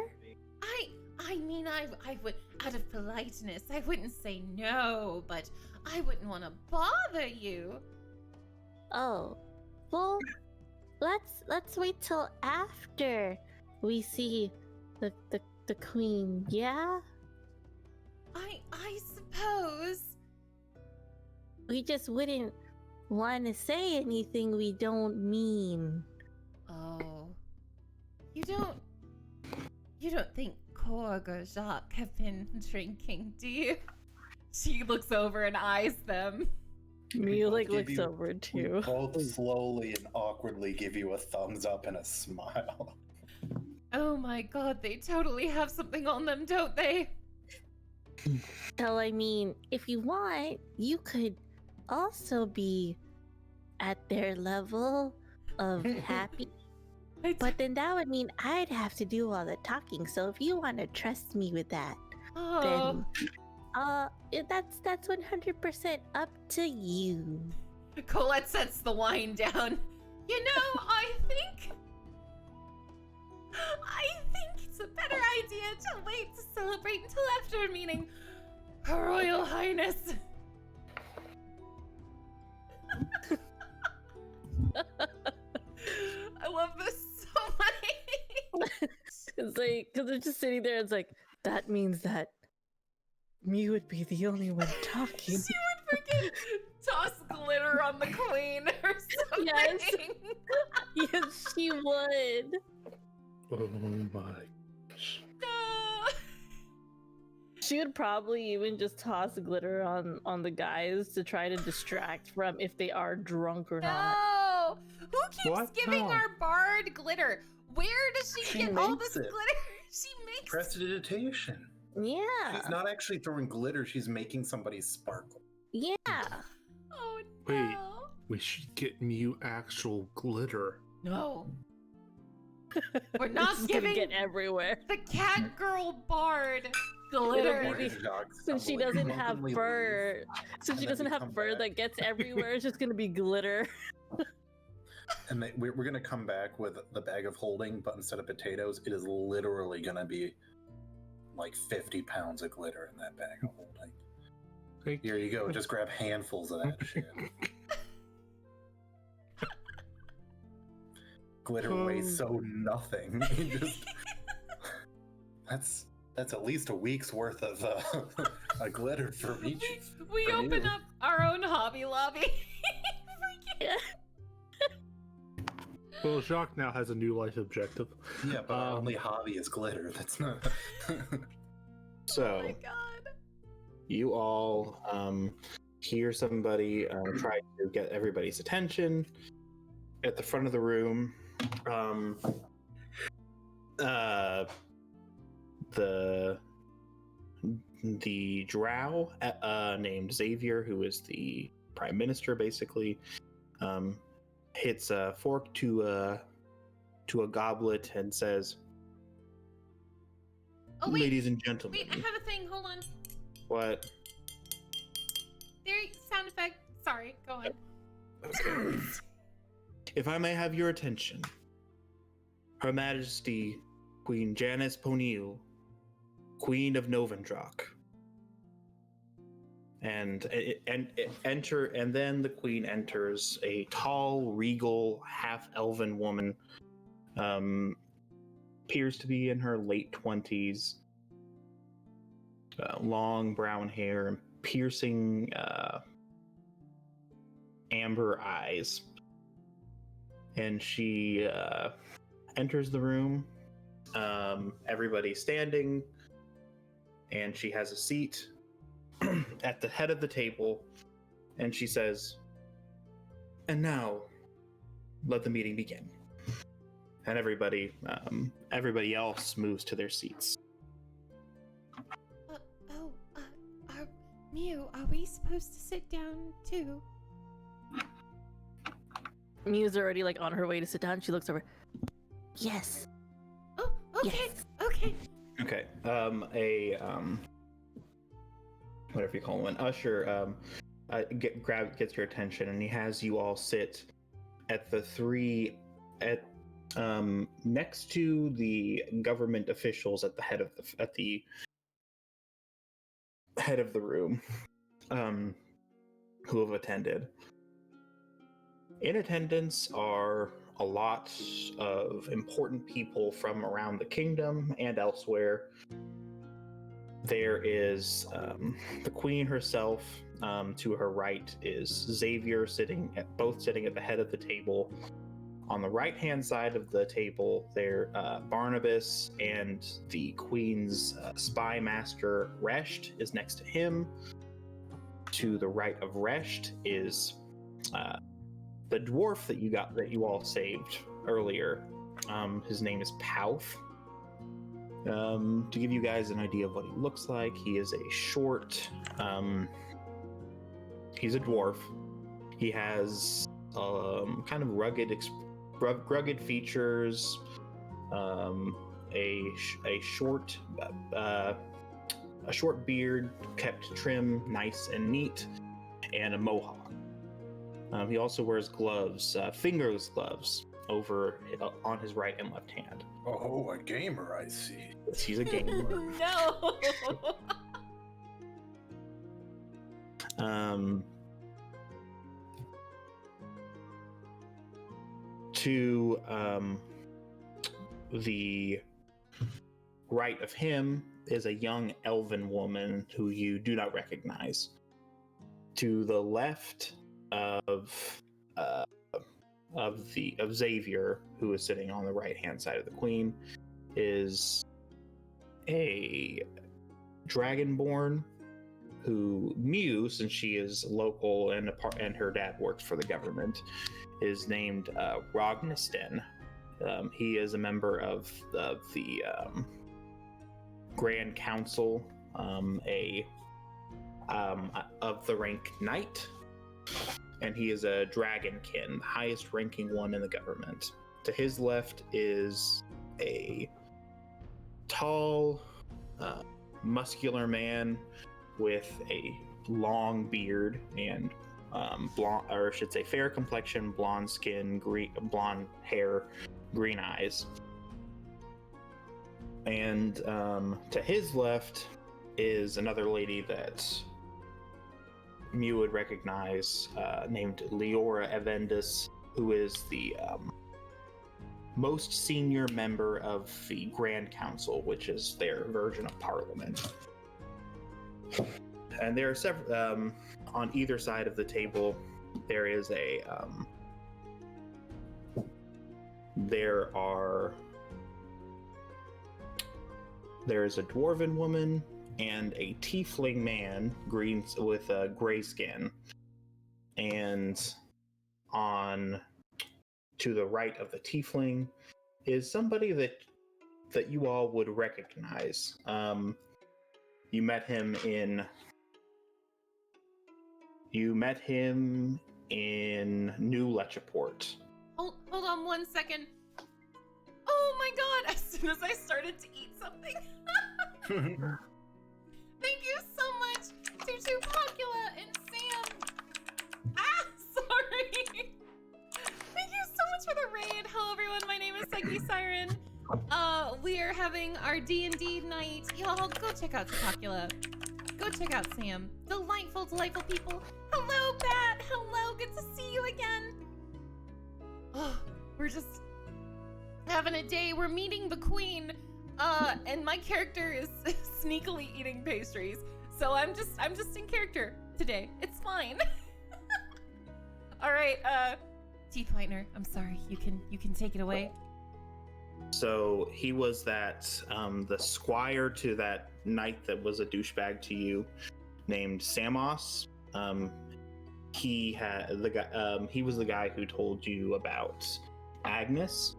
I mean, I would, out of politeness, I wouldn't say no, but I wouldn't want to bother you. Oh, well, let's wait till after we see the queen. Yeah, I suppose. we just wouldn't want to say anything we don't mean. Oh, you don't think Korg or Jacques have been drinking, do you? She looks over and eyes them. Mew like Give looks you- over We too. both slowly and awkwardly give you a thumbs up and a smile. Oh my god, they totally have something on them, don't they? So I mean, if you want, you could also be at their level of happy. But then that would mean I'd have to do all the talking. So if you want to trust me with that, Oh, then that's 100% up to you. Colette sets the wine down. You know, I think it's a better idea to wait to celebrate until after a meeting. Her Royal Highness. I love this so much. It's like, because they're just sitting there, it's like, that means that me would be the only one talking. She would freaking toss glitter on the queen or something. Yes. Yes, she would. Oh my gosh. No. She would probably even just toss glitter on the guys to try to distract from if they are drunk or not. No! Who keeps What? giving No. our bard glitter? Where does she She get all makes this it. glitter? She makes Prestidigitation. Yeah. She's not actually throwing glitter, she's making somebody sparkle. Yeah. Oh no. Wait. We should get Mew actual glitter. No. We're not This is gonna giving get everywhere. the cat girl bard glitter. It'll be Since she doesn't have fur, since she and then doesn't we have come fur back. that gets everywhere, it's just gonna be glitter. And we're going to come back with the bag of holding, but instead of potatoes, it is literally going to be like 50 pounds of glitter in that bag of holding. Thank Here you go. Just grab handfuls of that shit. Glitter weighs so nothing. You just that's at least a week's worth of a glitter for each. We for open you. up our own Hobby Lobby. Freaking- Well, Jacques now has a new life objective. Yeah, but our only hobby is glitter. That's not. Oh So my god. you all hear somebody try to get everybody's attention at the front of the room. The drow named Xavier, who is the prime minister, basically, hits a fork to a goblet and says, Oh wait, "Ladies and gentlemen, wait, I have a thing. Hold on. what?" There, sound effect. Sorry, go on. Okay. If I may have your attention, Her Majesty Queen Janice Ponil, Queen of Novendrock, and then the queen enters, a tall, regal, half-elven woman, appears to be in her late 20s, long brown hair and piercing amber eyes. And she enters the room. Everybody's standing, and she has a seat at the head of the table, and she says, "And now, let the meeting begin." And everybody else moves to their seats. Mew, are we supposed to sit down too? Mew's already like on her way to sit down. She looks over. Yes. Oh, okay, Yes. okay. Okay. Whatever you call him, an usher gets your attention, and he has you all sit at next to the government officials at the head of the room, who have attended. In attendance are a lot of important people from around the kingdom and elsewhere. There is the queen herself. To her right is Xavier sitting at the head of the table. On the right-hand side of the table, there Barnabas and the queen's spy master Resht is next to him. To the right of Resht is the dwarf that you all saved earlier. His name is Pouth. To give you guys an idea of what he looks like, he is a short. He's a dwarf. He has kind of rugged features. A short beard kept trim, nice and neat, and a mohawk. He also wears gloves, fingerless gloves, on his right and left hand. Oh, a gamer, I see. He's a gamer. No. To the right of him is a young elven woman who you do not recognize. To the left of Xavier, who is sitting on the right-hand side of the queen, is a dragonborn who Mew, since she is local and her dad works for the government, is named Rogniston. He is a member of the Grand Council, of the rank Knight, and he is a dragonkin, the highest ranking one in the government. To his left is a tall, muscular man with a long beard and blonde, or I should say fair complexion, blonde skin, blonde hair, green eyes. And to his left is another lady that Mew would recognize, named Leora Evendis, who is the most senior member of the Grand Council, which is their version of Parliament. And there are several on either side of the table. There is a dwarven woman and a tiefling man, green with a gray skin, and to the right of the tiefling is somebody that you all would recognize. You met him in New Lechaport. Hold on 1 second. Oh my god, as soon as I started to eat something. Thank you so much to Pocula and Sam. Sorry. Thank you so much for the raid. Hello everyone, my name is PsycheSiren. We are having our D&D night. Y'all go check out Pocula. Go check out Sam. Delightful people. Hello, Pat. Hello, good to see you again. Oh, we're just having a day. We're meeting the queen. And my character is sneakily eating pastries. So I'm just in character today. It's fine. All right, Teeth Whitener, I'm sorry. You can take it away. So he was the squire to that knight that was a douchebag to you, named Samos. He was the guy who told you about Agnes,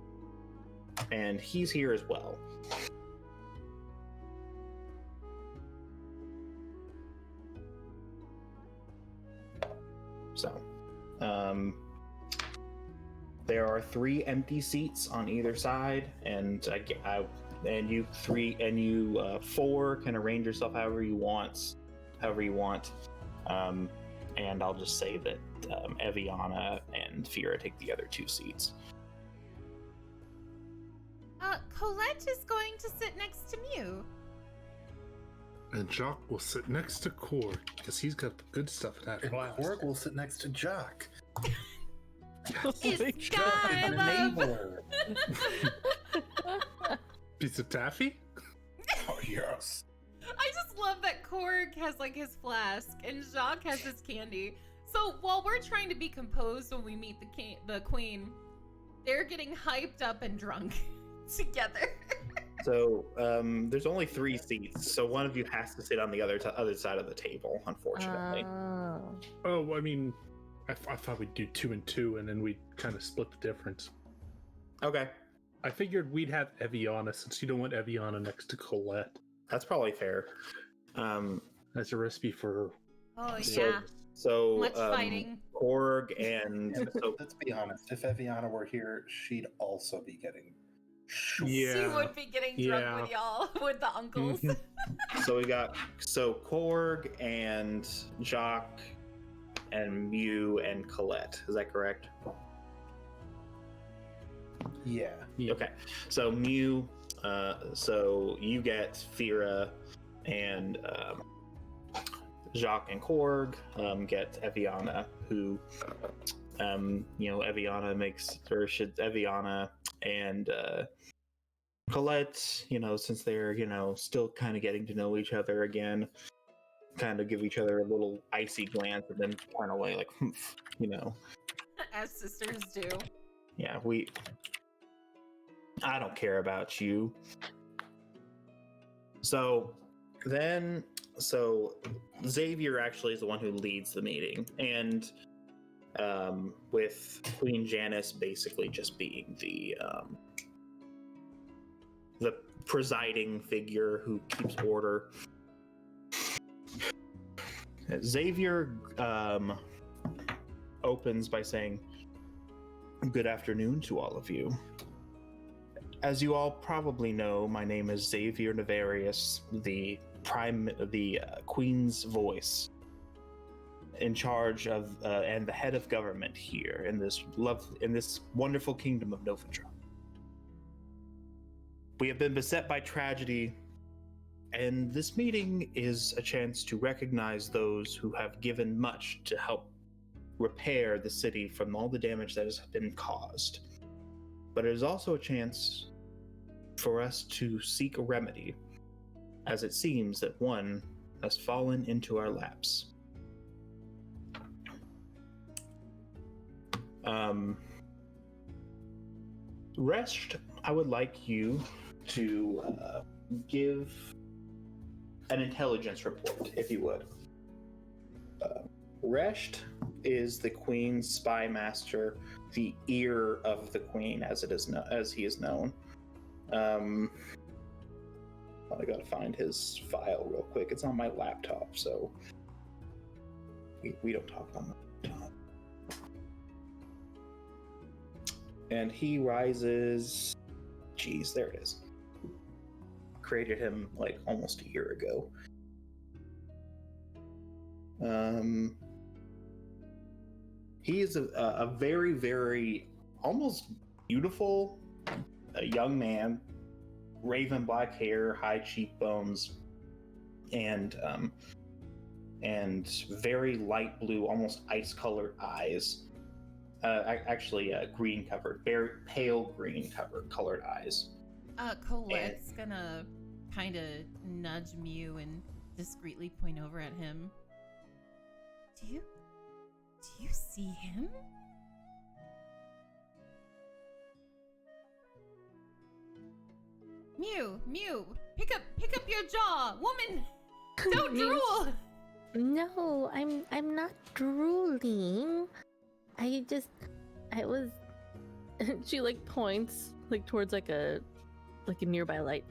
and he's here as well. So, there are 3 empty seats on either side, and and you four can arrange yourself however you want. And I'll just say that Eviana and Fira take the other 2 seats. Colette is going to sit next to Mew. And Jock will sit next to Korg, because he's got the good stuff in that And flask. Korg will sit next to Jock. It's Sky Love. Piece of taffy? Oh, yes. I just love that Korg has like his flask and Jacques has his candy. So while we're trying to be composed when we meet the queen, they're getting hyped up and drunk together. So there's only 3 seats, so one of you has to sit on the other side of the table, unfortunately. Oh, I mean, I thought we'd do 2 and 2, and then we'd kind of split the difference. Okay, I figured we'd have Eviana, since you don't want Eviana next to Colette. that's probably fair. That's a recipe for... Oh So- yeah, So much fighting. Korg and so Let's be honest. If Eviana were here, she'd also be getting. Yeah. She would be getting drunk with y'all, with the uncles. we got Korg and Jock and Mew and Colette. Is that correct? Yeah. Okay. So Mew, so you get Fira, and Jacques and Korg get Eviana, who Eviana and Colette, since they're still kind of getting to know each other again, kind of give each other a little icy glance and then turn away like As sisters do. yeah, I don't care about you. So Xavier actually is the one who leads the meeting, and with Queen Janice basically just being the presiding figure who keeps order. Xavier opens by saying, "Good afternoon to all of you. As you all probably know, my name is Xavier Navarius, the Queen's voice, in charge of and the head of government here in this wonderful kingdom of Novatra. We have been beset by tragedy, and this meeting is a chance to recognize those who have given much to help repair the city from all the damage that has been caused. But it is also a chance for us to seek a remedy, as it seems that one has fallen into our laps. Rest, I would like you to give an intelligence report, if you would. Resht is the Queen's spy master, the ear of the Queen, as he is known. I gotta find his file real quick. It's on my laptop, so we don't talk on the laptop. And he rises. Geez, there it is. Created him like almost a year ago. He is a very, very almost beautiful young man, raven black hair, high cheekbones, and very light blue, almost ice-colored eyes. Actually, green covered, very pale green colored eyes. Colette's gonna kind of nudge Mew and discreetly point over at him. Do you see him? Mew, pick up your jaw, woman. Don't drool. No, I'm not drooling. I was. She like points like towards like a nearby light.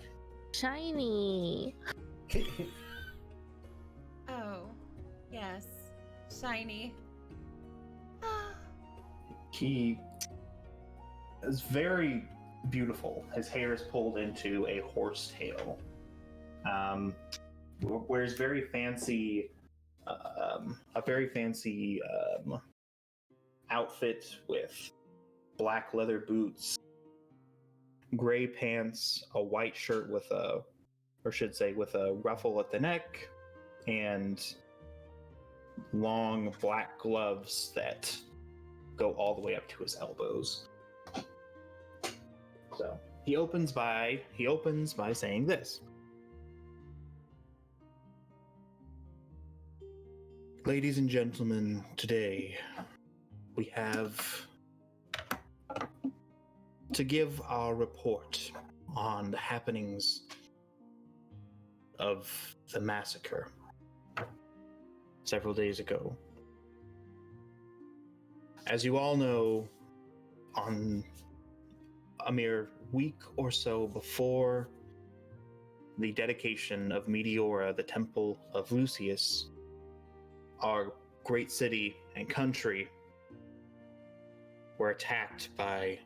Shiny. Oh, yes, shiny. He is very, beautiful. His hair is pulled into a horsetail. Wears very fancy, a very fancy outfit with black leather boots, gray pants, a white shirt with a, or should say, with a ruffle at the neck, and long black gloves that go all the way up to his elbows. So he opens by saying this. Ladies and gentlemen, today we have to give our report on the happenings of the massacre several days ago. As you all know, on a mere week or so before the dedication of Meteora, the Temple of Lucius, our great city and country were attacked by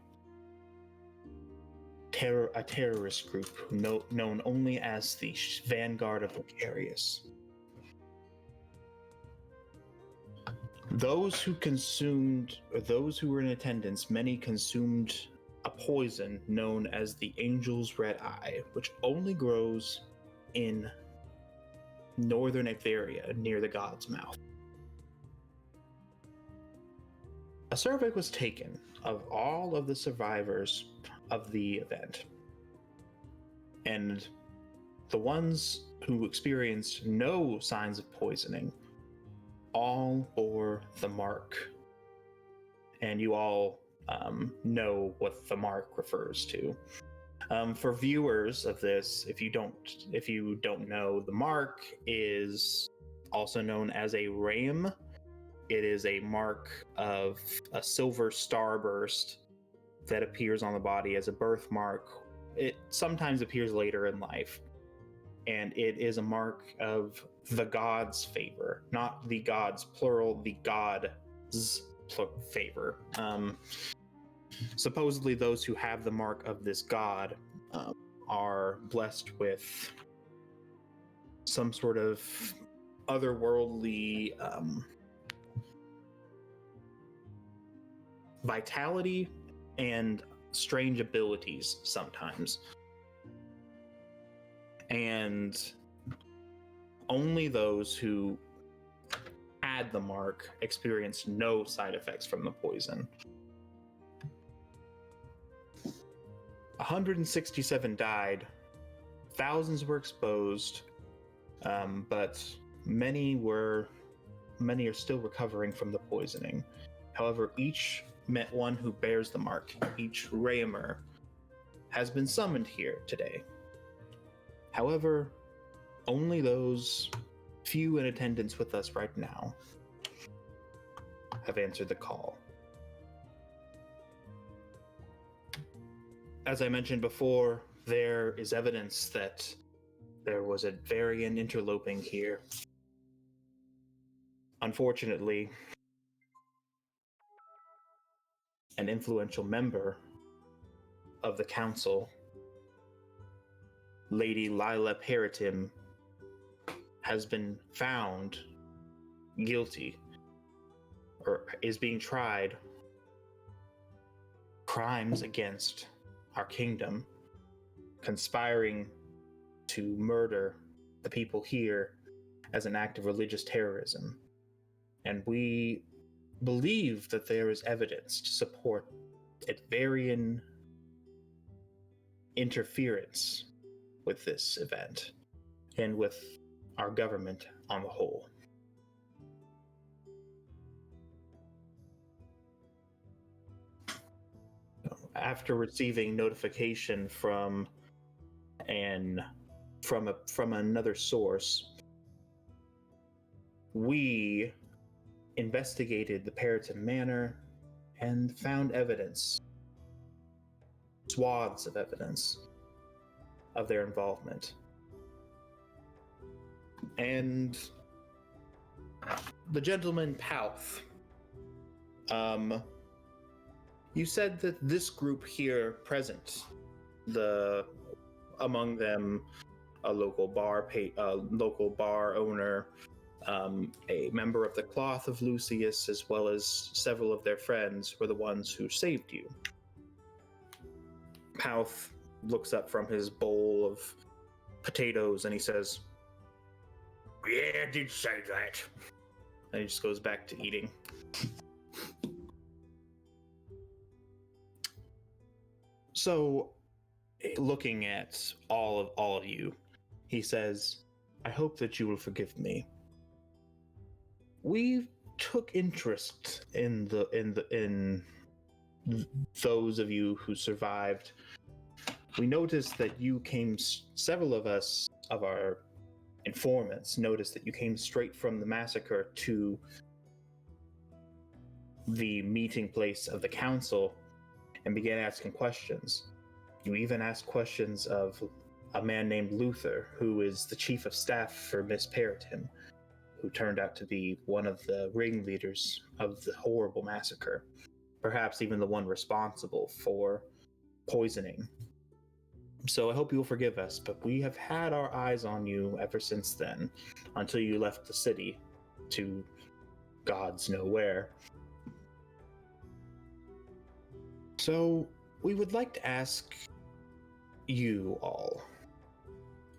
a terrorist group known only as the Vanguard of Vicarious. Those who were in attendance, many consumed a poison known as the Angel's Red Eye, which only grows in northern Etheria near the God's Mouth. A survey was taken of all of the survivors of the event, and the ones who experienced no signs of poisoning all bore the mark. And you all know what the mark refers to. For viewers of this, if you don't know, the mark is also known as a ram. It is a mark of a silver starburst that appears on the body as a birthmark. It sometimes appears later in life, and it is a mark of the god's favor, not the gods plural, the god's favor. Supposedly those who have the mark of this god are blessed with some sort of otherworldly vitality and strange abilities sometimes. And only those who had the mark experienced no side effects from the poison. 167 died, thousands were exposed, but many are still recovering from the poisoning. However, each one who bears the mark, each Raymer, has been summoned here today. However, only those few in attendance with us right now have answered the call. As I mentioned before, there is evidence that there was a variant interloping here. Unfortunately, an influential member of the council, Lady Lila Peritim, has been found guilty, or is being tried, crimes against our kingdom, conspiring to murder the people here as an act of religious terrorism. And we believe that there is evidence to support Advarian interference with this event and with our government on the whole. After receiving notification from another source, we investigated the Periton Manor and found evidence, swaths of evidence of their involvement. And the gentleman Pauth, You said that this group here present, among them, a local bar owner, a member of the Cloth of Lucius, as well as several of their friends, were the ones who saved you. Pouth looks up from his bowl of potatoes and he says, "Yeah, I did say that." And he just goes back to eating. So, looking at all of you, he says, "I hope that you will forgive me. We took interest in those of you who survived. We noticed that you came, several of us, of our informants, noticed that you came straight from the massacre to the meeting place of the council and began asking questions. You even asked questions of a man named Luther, who is the chief of staff for Miss Periton, who turned out to be one of the ringleaders of the horrible massacre, perhaps even the one responsible for poisoning. So I hope you'll forgive us, but we have had our eyes on you ever since then, until you left the city to gods know where. So we would like to ask you all,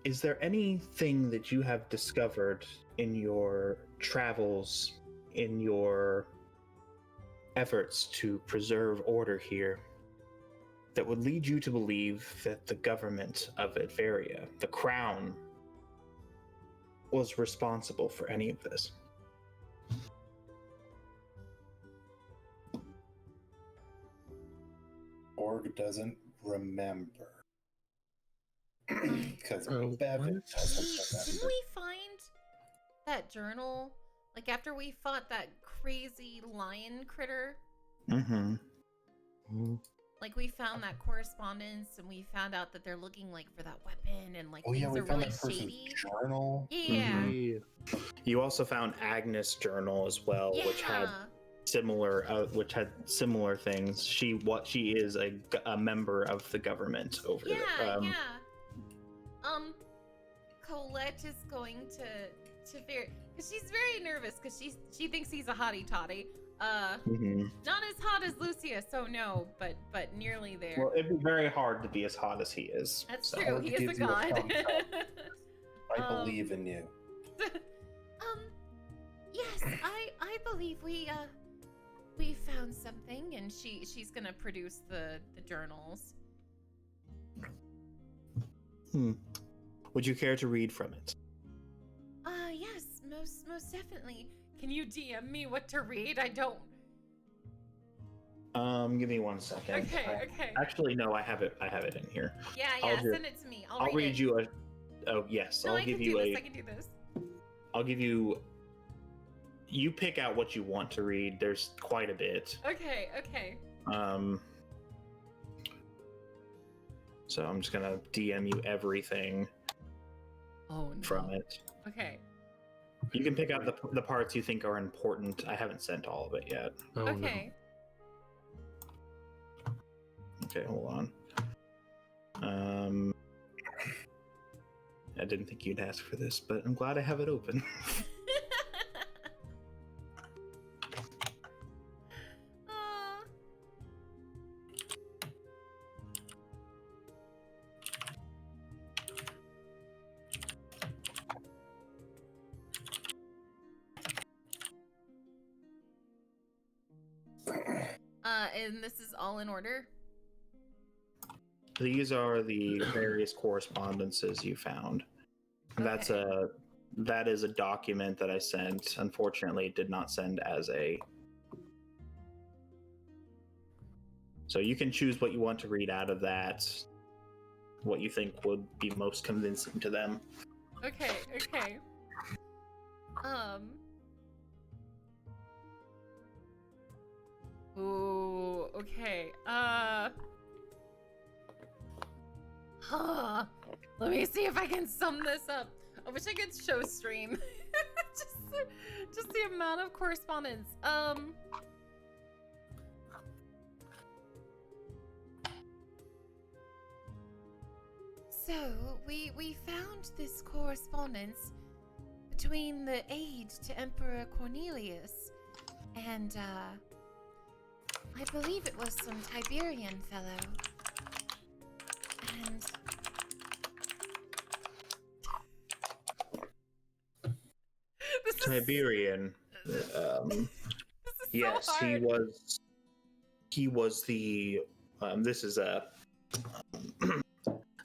is there anything that you have discovered in your travels, in your efforts to preserve order here, that would lead you to believe that the government of Adveria, the crown, was responsible for any of this? Org doesn't remember. Because Oh, Bevan what? doesn't Didn't remember. we find that journal? Like after we fought that crazy lion critter? Mm-hmm. Like we found that correspondence and we found out that they're looking like for that weapon and like Oh yeah, things we are found really that person's shady. journal. Yeah. You also found Agnes' journal as well, Yeah. which had similar things. She is a member of the government over Yeah, there. yeah. Colette is going to very, because she's very nervous because she thinks he's a hottie toddy. Mhm. Not as hot as Lucius, so no, but nearly there. Well, it'd be very hard to be as hot as he is. That's so. true. Hard to He is a give you a god. thumbs I believe in you. Yes, I believe we found something, and she's gonna produce the journals. Would you care to read from it? Yes, most definitely. Can you DM me what to read? I don't. Give me 1 second. Okay. Actually, no, I have it in here. Yeah, I'll send it to me. I'll read it. you a. Oh yes, No, I'll I give can you do a. this. I can do this. I'll give you. You pick out what you want to read. There's quite a bit. Okay. So I'm just gonna DM you everything Oh no. from it. Okay. You can pick out the parts you think are important. I haven't sent all of it yet. Oh, Okay. Okay, hold on. I didn't think you'd ask for this, but I'm glad I have it open. And this is all in order? These are the various correspondences you found. Okay. That is a document that I sent. Unfortunately, it did not send as a. So you can choose what you want to read out of that. What you think would be most convincing to them. Okay. Ooh, okay. Let me see if I can sum this up. I wish I could show stream. just the amount of correspondence. So, we found this correspondence between the aide to Emperor Cornelius and, I believe it was some Tiberian fellow. And... Tiberian. This is Yes, so he hard. was. He was the. This is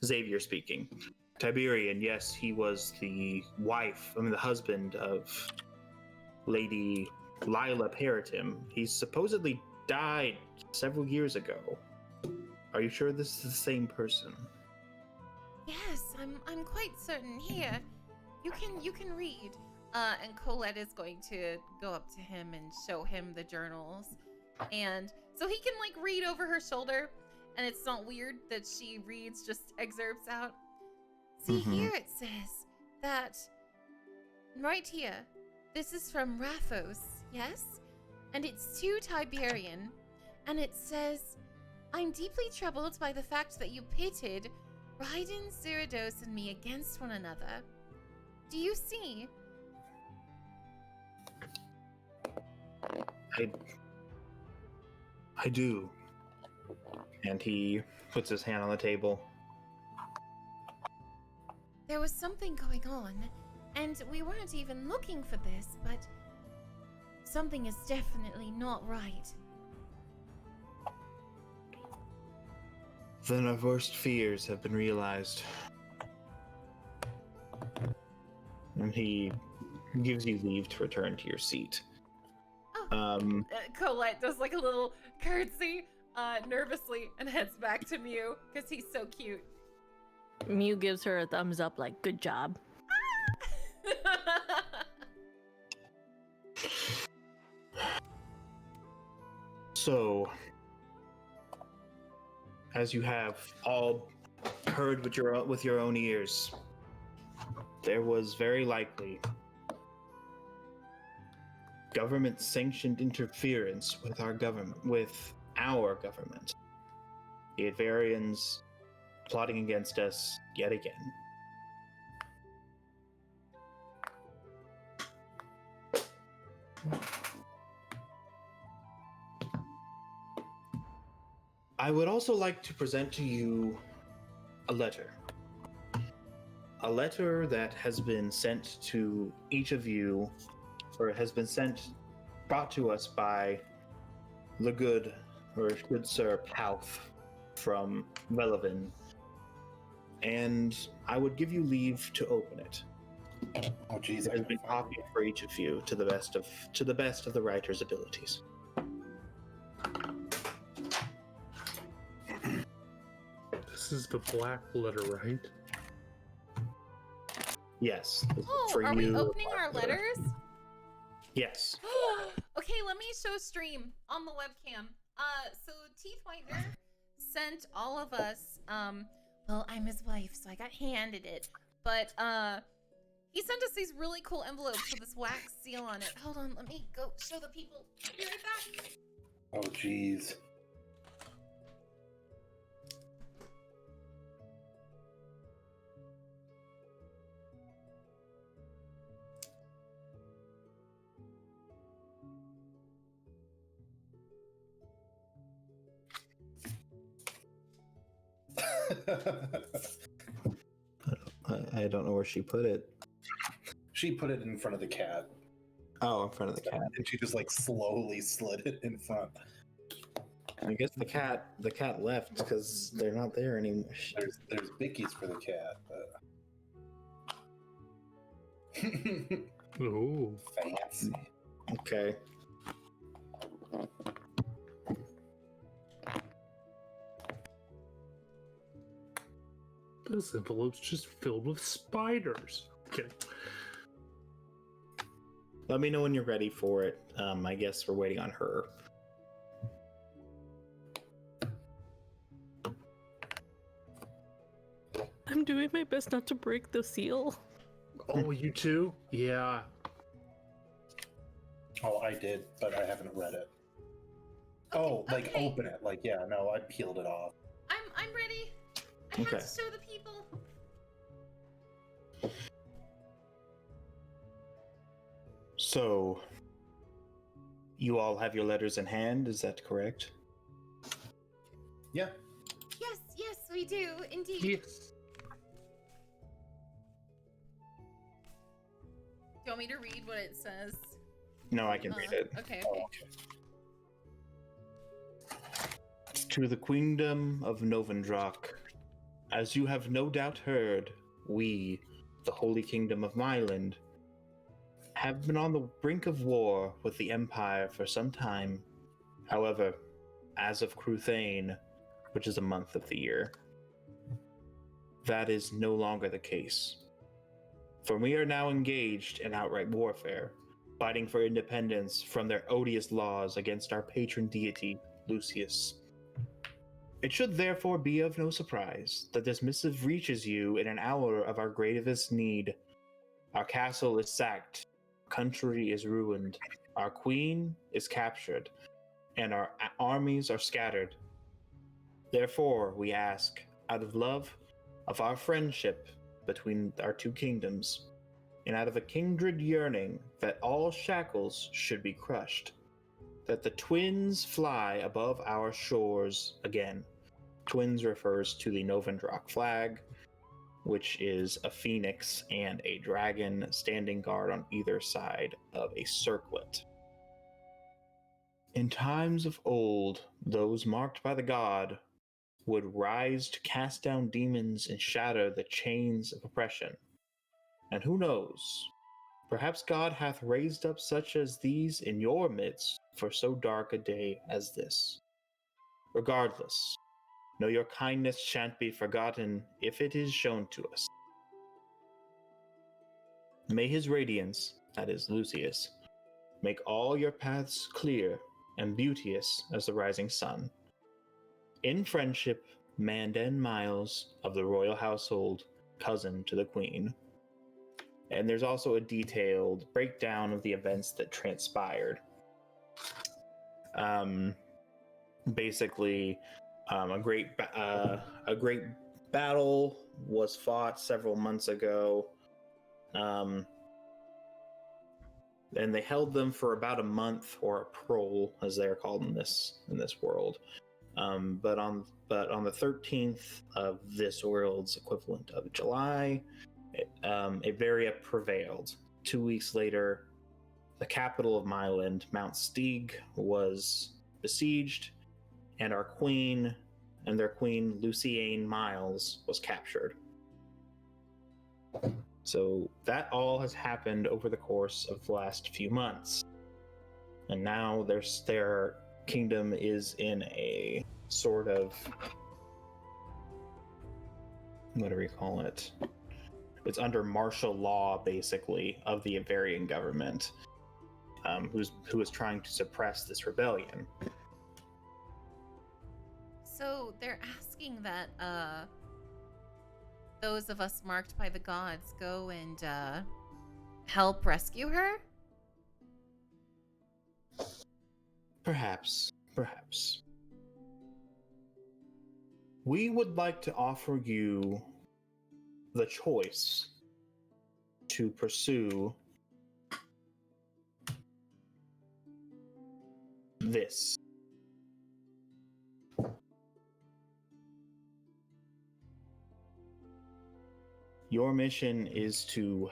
Xavier speaking. Tiberian. Yes, he was the the husband of Lady Lila Peritim. He supposedly died several years ago. Are you sure this is the same person? Yes, I'm quite certain. Here, you can read. And Colette is going to go up to him and show him the journals, and so he can like read over her shoulder, and it's not weird that she reads just excerpts out. See, here it says that right here, this is from Raphos, yes, and it's to Tiberian, and it says, "I'm deeply troubled by the fact that you pitted Raiden, Ceridos, and me against one another. Do you see? I do." And he puts his hand on the table. There was something going on, and we weren't even looking for this, but something is definitely not right." Then our worst fears have been realized. And he gives you leave to return to your seat. Colette does like a little curtsy nervously and heads back to Mew because he's so cute. Mew gives her a thumbs up, like, good job. So, as you have all heard with your own ears, there was very likely government-sanctioned interference with our government. The Advarians plotting against us yet again. I would also like to present to you a letter. A letter that has been sent to each of you, or has been brought to us by the good Sir Palth from Relevin. And I would give you leave to open it. Oh, jeez. It has been copied for each of you to the best of the writer's abilities. This is the black letter, right? Yes. Oh, for are you, we opening our letters? Yes. Okay, let me show stream on the webcam. So Teeth Whitener sent all of us, well, I'm his wife, so I got handed it. But, he sent us these really cool envelopes with this wax seal on it. Hold on, let me go show the people. Be right back. Oh, jeez. I don't know where she put it. She put it in front of the cat, Oh, in front of the cat. and she just like slowly slid it in front. I guess the cat left because they're not there anymore. There's bickies for the cat, but Oh. fancy. Okay. This envelope's just filled with spiders. Okay. Let me know when you're ready for it. I guess we're waiting on her. I'm doing my best not to break the seal. Oh, you too? Yeah. Oh, I did, but I haven't read it. Oh, like okay. open it. Like, yeah, no, I peeled it off. I'm ready. I Okay. have to show the people. So, you all have your letters in hand, is that correct? Yeah. Yes, we do, indeed. Yes. Do you want me to read what it says? No, I can read it. Okay. To the Queendom of Novendrak, as you have no doubt heard, we, the Holy Kingdom of Myland, have been on the brink of war with the Empire for some time. However, as of Cruthane, which is a month of the year, that is no longer the case. For we are now engaged in outright warfare, fighting for independence from their odious laws against our patron deity, Lucius. It should therefore be of no surprise that this missive reaches you in an hour of our gravest need. Our castle is sacked, our country is ruined, our queen is captured, and our armies are scattered. Therefore, we ask, out of love of our friendship between our two kingdoms, and out of a kindred yearning that all shackles should be crushed, that the twins fly above our shores again. Twins refers to the Novendrak flag, which is a phoenix and a dragon standing guard on either side of a circlet. In times of old, those marked by the god would rise to cast down demons and shatter the chains of oppression. And who knows, perhaps God hath raised up such as these in your midst for so dark a day as this. Regardless, know your kindness shan't be forgotten if it is shown to us. May his radiance, that is Lucius, make all your paths clear and beauteous as the rising sun. In friendship, Manden Miles of the royal household, cousin to the queen. And there's also a detailed breakdown of the events that transpired. Basically, a great battle was fought several months ago. And they held them for about a month, or a prole, as they are called in this world. But on the 13th of this world's equivalent of July, Iberia prevailed. 2 weeks later, the capital of Myland, Mount Stieg, was besieged, and our queen and their queen, Luciane Miles, was captured. So that all has happened over the course of the last few months. And now their kingdom is in a sort of, what do we call it? It's under martial law, basically, of the Ivarian government, who is trying to suppress this rebellion. So they're asking that those of us marked by the gods go and help rescue her? Perhaps. We would like to offer you the choice to pursue this. Your mission is to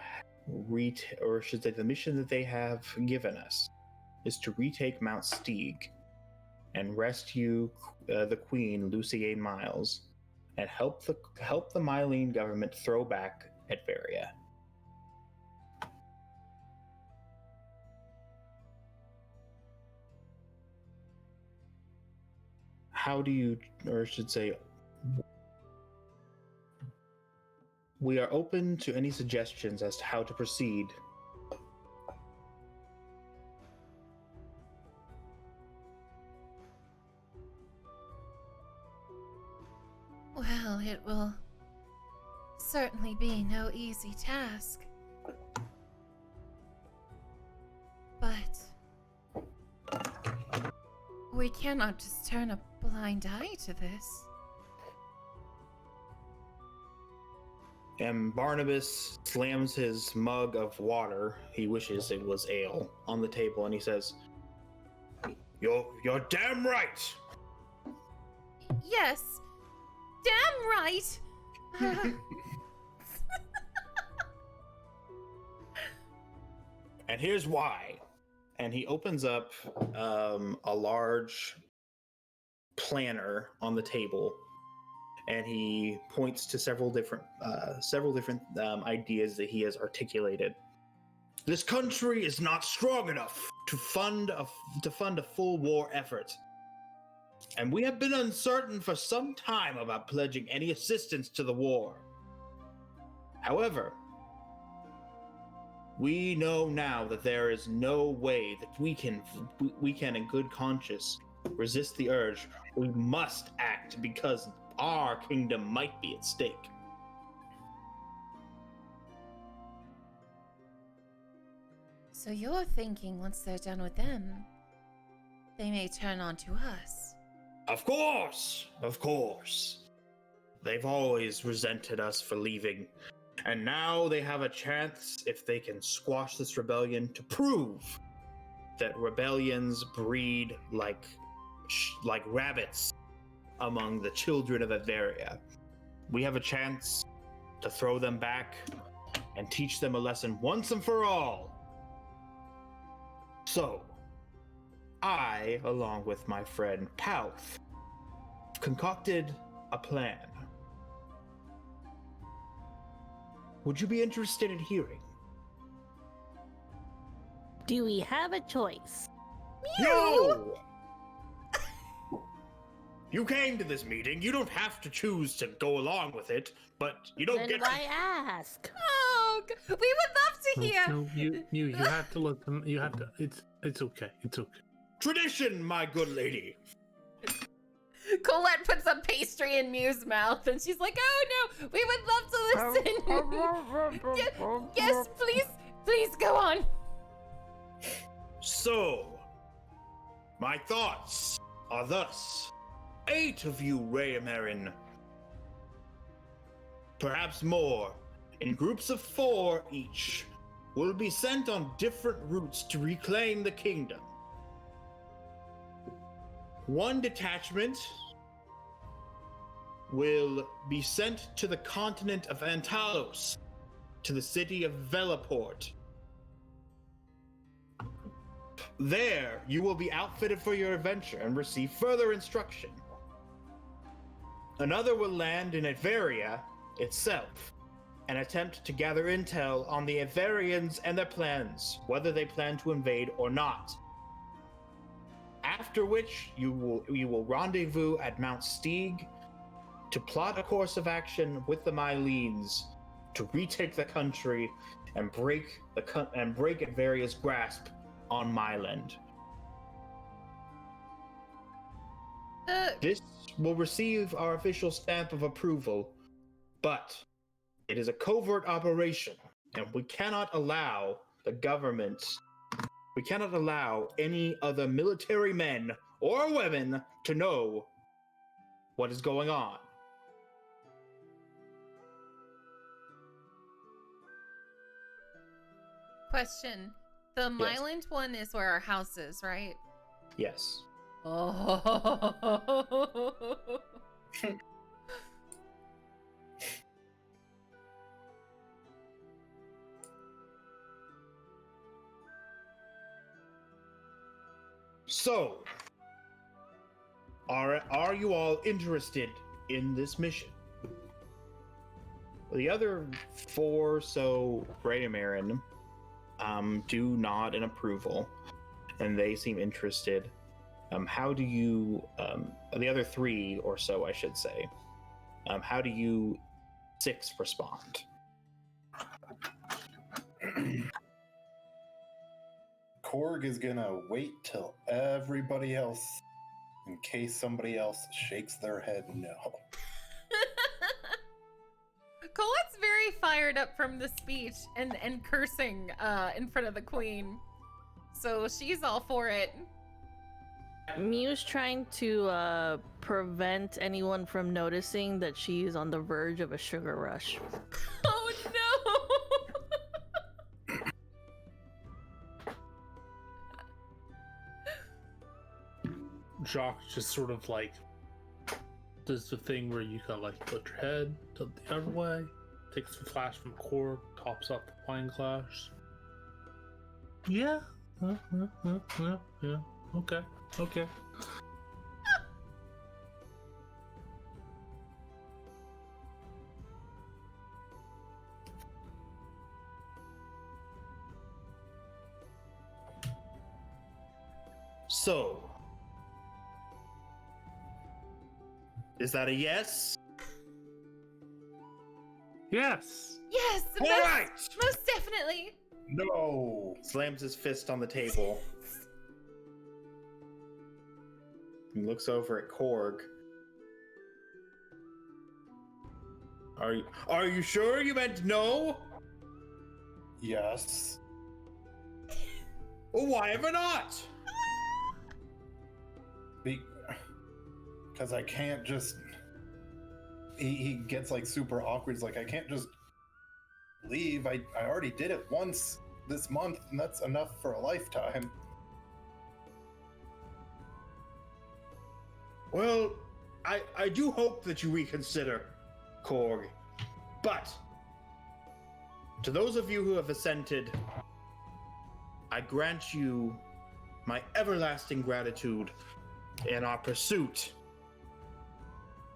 the mission that they have given us is to retake Mount Stieg and rescue the Queen, Luciane Miles, and help the Mylene government throw back Adveria. How do you, or I should say, we are open to any suggestions as to how to proceed. Well, it will certainly be no easy task. But we cannot just turn a blind eye to this. And Barnabas slams his mug of water, he wishes it was ale, on the table, and he says, You're damn right! Yes. Damn right. And here's why. And he opens up a large planner on the table, and he points to several different ideas that he has articulated. This country is not strong enough to fund a full war effort, and we have been uncertain for some time about pledging any assistance to the war. However, we know now that there is no way that we can in good conscience resist the urge. We must act because our kingdom might be at stake. So you're thinking once they're done with them, they may turn on to us. Of course! They've always resented us for leaving, and now they have a chance, if they can squash this rebellion, to prove that rebellions breed like rabbits among the children of Averia. We have a chance to throw them back and teach them a lesson once and for all. So, I, along with my friend Pouth, concocted a plan. Would you be interested in hearing? Do we have a choice? No! You came to this meeting. You don't have to choose to go along with it, but you don't Then get why ask? Oh, we would love to hear. No, you have to let them. You have to. It's okay. It's okay. Tradition, my good lady. Colette puts a pastry in Mew's mouth, and she's like, "Oh no, we would love to listen." Yes, please go on. So, my thoughts are thus. 8 of you, Rayamarin, perhaps more, in groups of 4 each, will be sent on different routes to reclaim the kingdom. 1 detachment will be sent to the continent of Antalos, to the city of Velaport. There, you will be outfitted for your adventure and receive further instruction. Another will land in Averia itself and attempt to gather intel on the Avarians and their plans, whether they plan to invade or not. After which, you will rendezvous at Mount Steeg to plot a course of action with the Mylenes to retake the country and break Avaria's grasp on Myland. This will receive our official stamp of approval, but it is a covert operation, and we cannot allow any other military men or women to know what is going on. Question: the Myland one is where our house is, right? Yes. Oh. So, are you all interested in this mission? The other 4 Rayamarin do nod in approval, and they seem interested. How do you, the other 3 or so, I should say, how do you 6 respond? Korg is gonna wait till everybody else, in case somebody else shakes their head no. Colette's very fired up from the speech and cursing in front of the queen. So she's all for it. Mew's trying to prevent anyone from noticing that she's on the verge of a sugar rush. Oh Jock just sort of like does the thing where you kind of like put your head to the other way, takes the flash from Korg, tops up the wine glass. Yeah. Yeah. Okay. Okay. So, is that a yes? Yes. Yes, All right. most definitely. No. Slams his fist on the table. He looks over at Korg. Are you sure you meant no? Yes. Well, why ever not? Because I can't just. He gets like super awkward. He's like, I can't just leave. I already did it once this month, and that's enough for a lifetime. Well, I do hope that you reconsider, Korg. But to those of you who have assented, I grant you my everlasting gratitude in our pursuit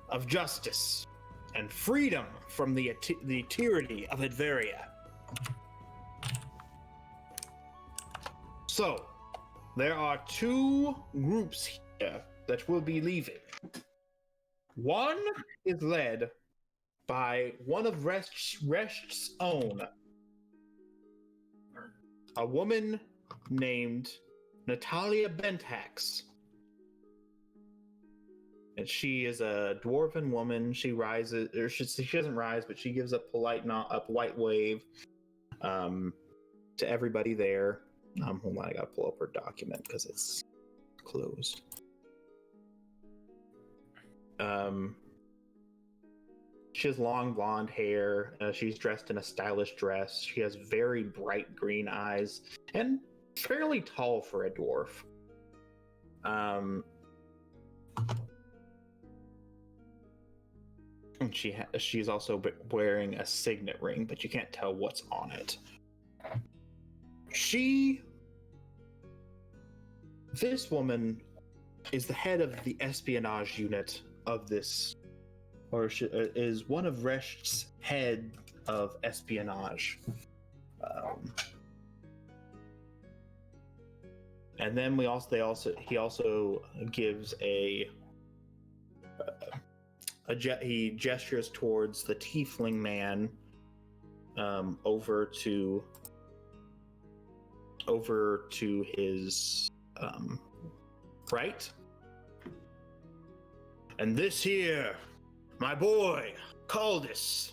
of justice and freedom from the tyranny of Adveria. So, there are two groups here that will be leaving. One is led by one of Resht's own, a woman named Natalia Bentax. And she is a dwarven woman. She rises, or she doesn't rise, but she gives a polite white wave to everybody there. Hold on, I gotta pull up her document because it's closed. She has long blonde hair. She's dressed in a stylish dress. She has very bright green eyes and fairly tall for a dwarf. And she's also wearing a signet ring, but you can't tell what's on it. This woman is the head of the espionage unit of this, or is one of Resht's head of espionage. And then he also gives he gestures towards the tiefling man over to his right. And this here, my boy, Caldus.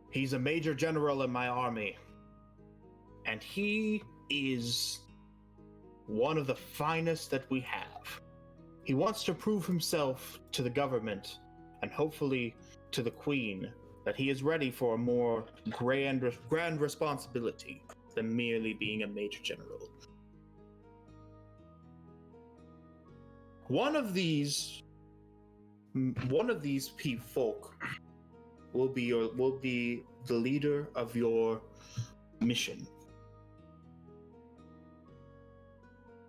He's a major general in my army. And he is one of the finest that we have. He wants to prove himself to the government and hopefully to the Queen that he is ready for a more grand responsibility than merely being a major general. One of these folk will be the leader of your mission.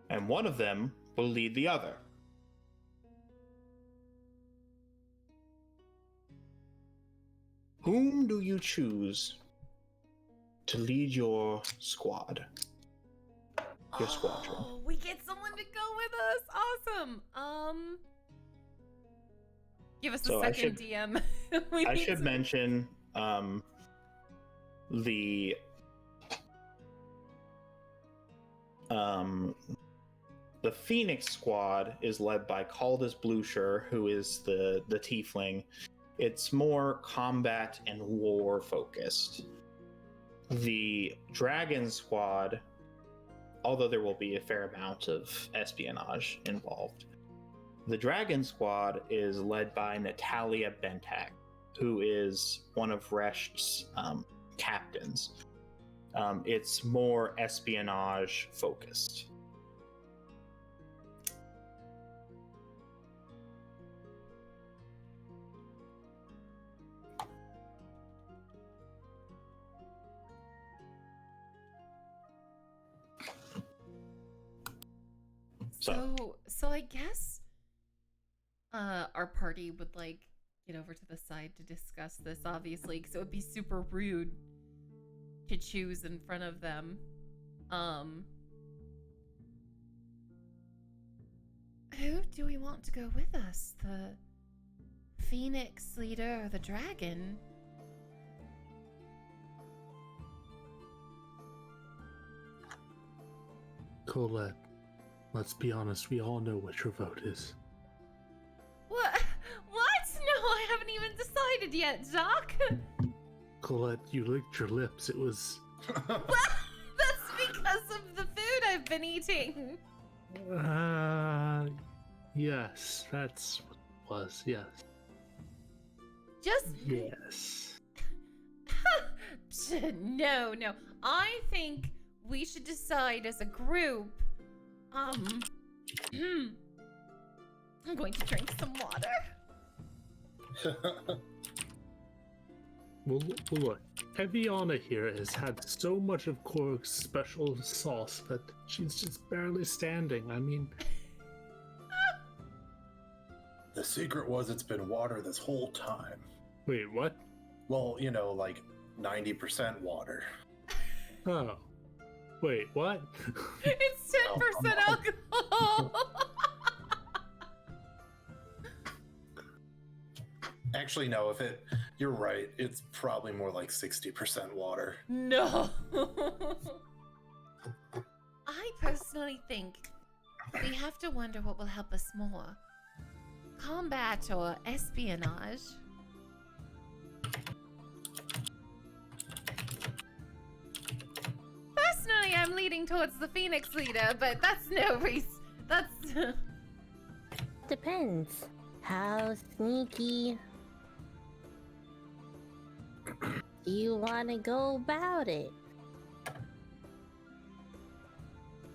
And one of them will lead the other. Whom do you choose to lead your squad? Your squadron. Oh, we get someone to go with us. Awesome. Give us a second, DM. I should mention the Phoenix squad is led by Caldus Blucher, who is the tiefling. It's more combat and war focused. The Dragon squad, although there will be a fair amount of espionage involved, the Dragon squad is led by Natalia Bentak, who is one of Resht's captains. It's more espionage focused. So I guess our party would like get over to the side to discuss this, obviously, because it would be super rude to choose in front of them. Who do we want to go with us? The Phoenix leader or the dragon? Colette, let's be honest, we all know what your vote is. What? No, I haven't even decided yet, Doc. Colette, you licked your lips. It was... That's because of the food I've been eating. Yes, that's what it was, yes. Just... Yes. No. I think we should decide as a group. I'm going to drink some water. Well, look, Eviana here has had so much of Korg's special sauce that she's just barely standing. I mean... The secret was it's been water this whole time. Wait, what? Well, like 90% water. Oh. Wait, what? It's 10% alcohol. Actually, no, you're right. It's probably more like 60% water. No. I personally think we have to wonder what will help us more. Combat or espionage? Personally, I'm leaning towards the Phoenix leader, but that's no reason. That's... Depends. How sneaky do you want to go about it?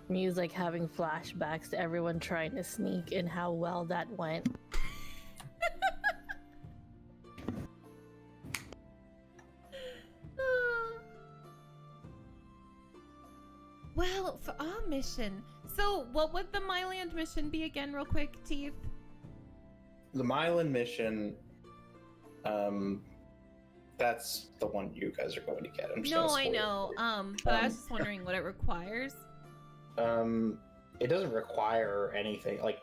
Mew's like having flashbacks to everyone trying to sneak and how well that went. Well, for our mission... So, what would the Myland mission be again, real quick, Teeth? The Mylan mission, that's the one you guys are going to get. I'm just No, gonna I spoil know. it. But I was just wondering what it requires. It doesn't require anything. Like,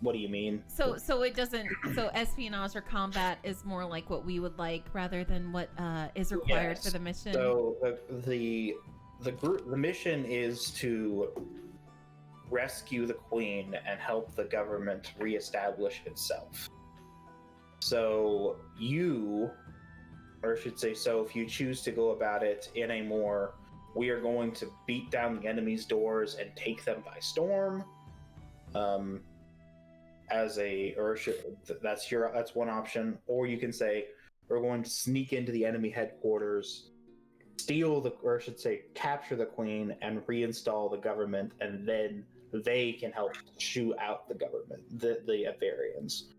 what do you mean? So it doesn't. So espionage or combat is more like what we would like, rather than what is required Yes. for the mission. So the mission is to rescue the queen and help the government reestablish itself. So if you choose to go about it in a more, we are going to beat down the enemy's doors and take them by storm. That's one option. Or you can say we're going to sneak into the enemy headquarters, capture the queen and reinstall the government, and then they can help shoo out the government, the Avarians.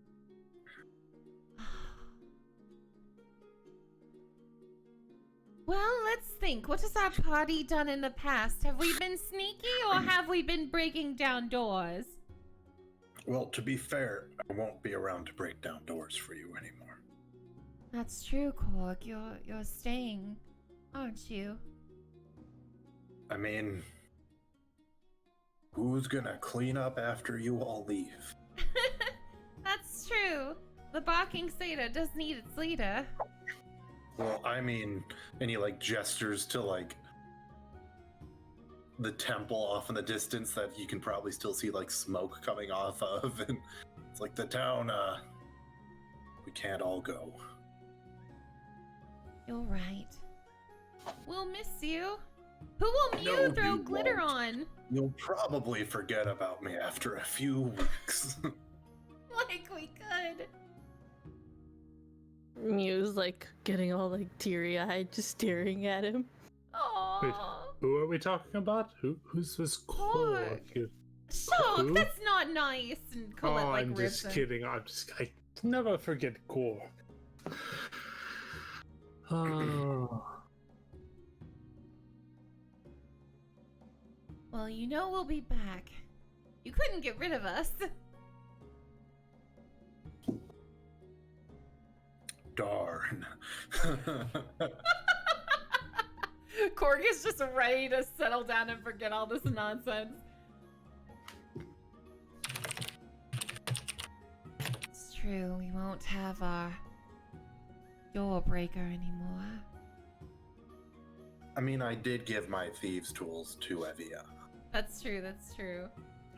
Well, let's think. What has our party done in the past? Have we been sneaky or have we been breaking down doors? Well, to be fair, I won't be around to break down doors for you anymore. That's true, Korg. You're staying, aren't you? I mean, who's gonna clean up after you all leave? That's true. The barking satyr does need its leader. Well, I mean, and he gestures to the temple off in the distance that you can probably still see smoke coming off of, and it's the town, we can't all go. You're right. We'll miss you. Who will Mew No, throw you glitter won't. on? You'll probably forget about me after a few weeks. Like we could. Mew's getting all teary-eyed, just staring at him. Aww. Aww. Who are we talking about? Who's this Korg? Stop! Who? That's not nice. And Oh, Colette I'm rips just him. kidding. I never forget Korg. Oh. Well, you know we'll be back. You couldn't get rid of us. Darn. Korg is just ready to settle down and forget all this nonsense. It's true, we won't have our door breaker anymore. I mean, I did give my thieves' tools to Evia. That's true, that's true.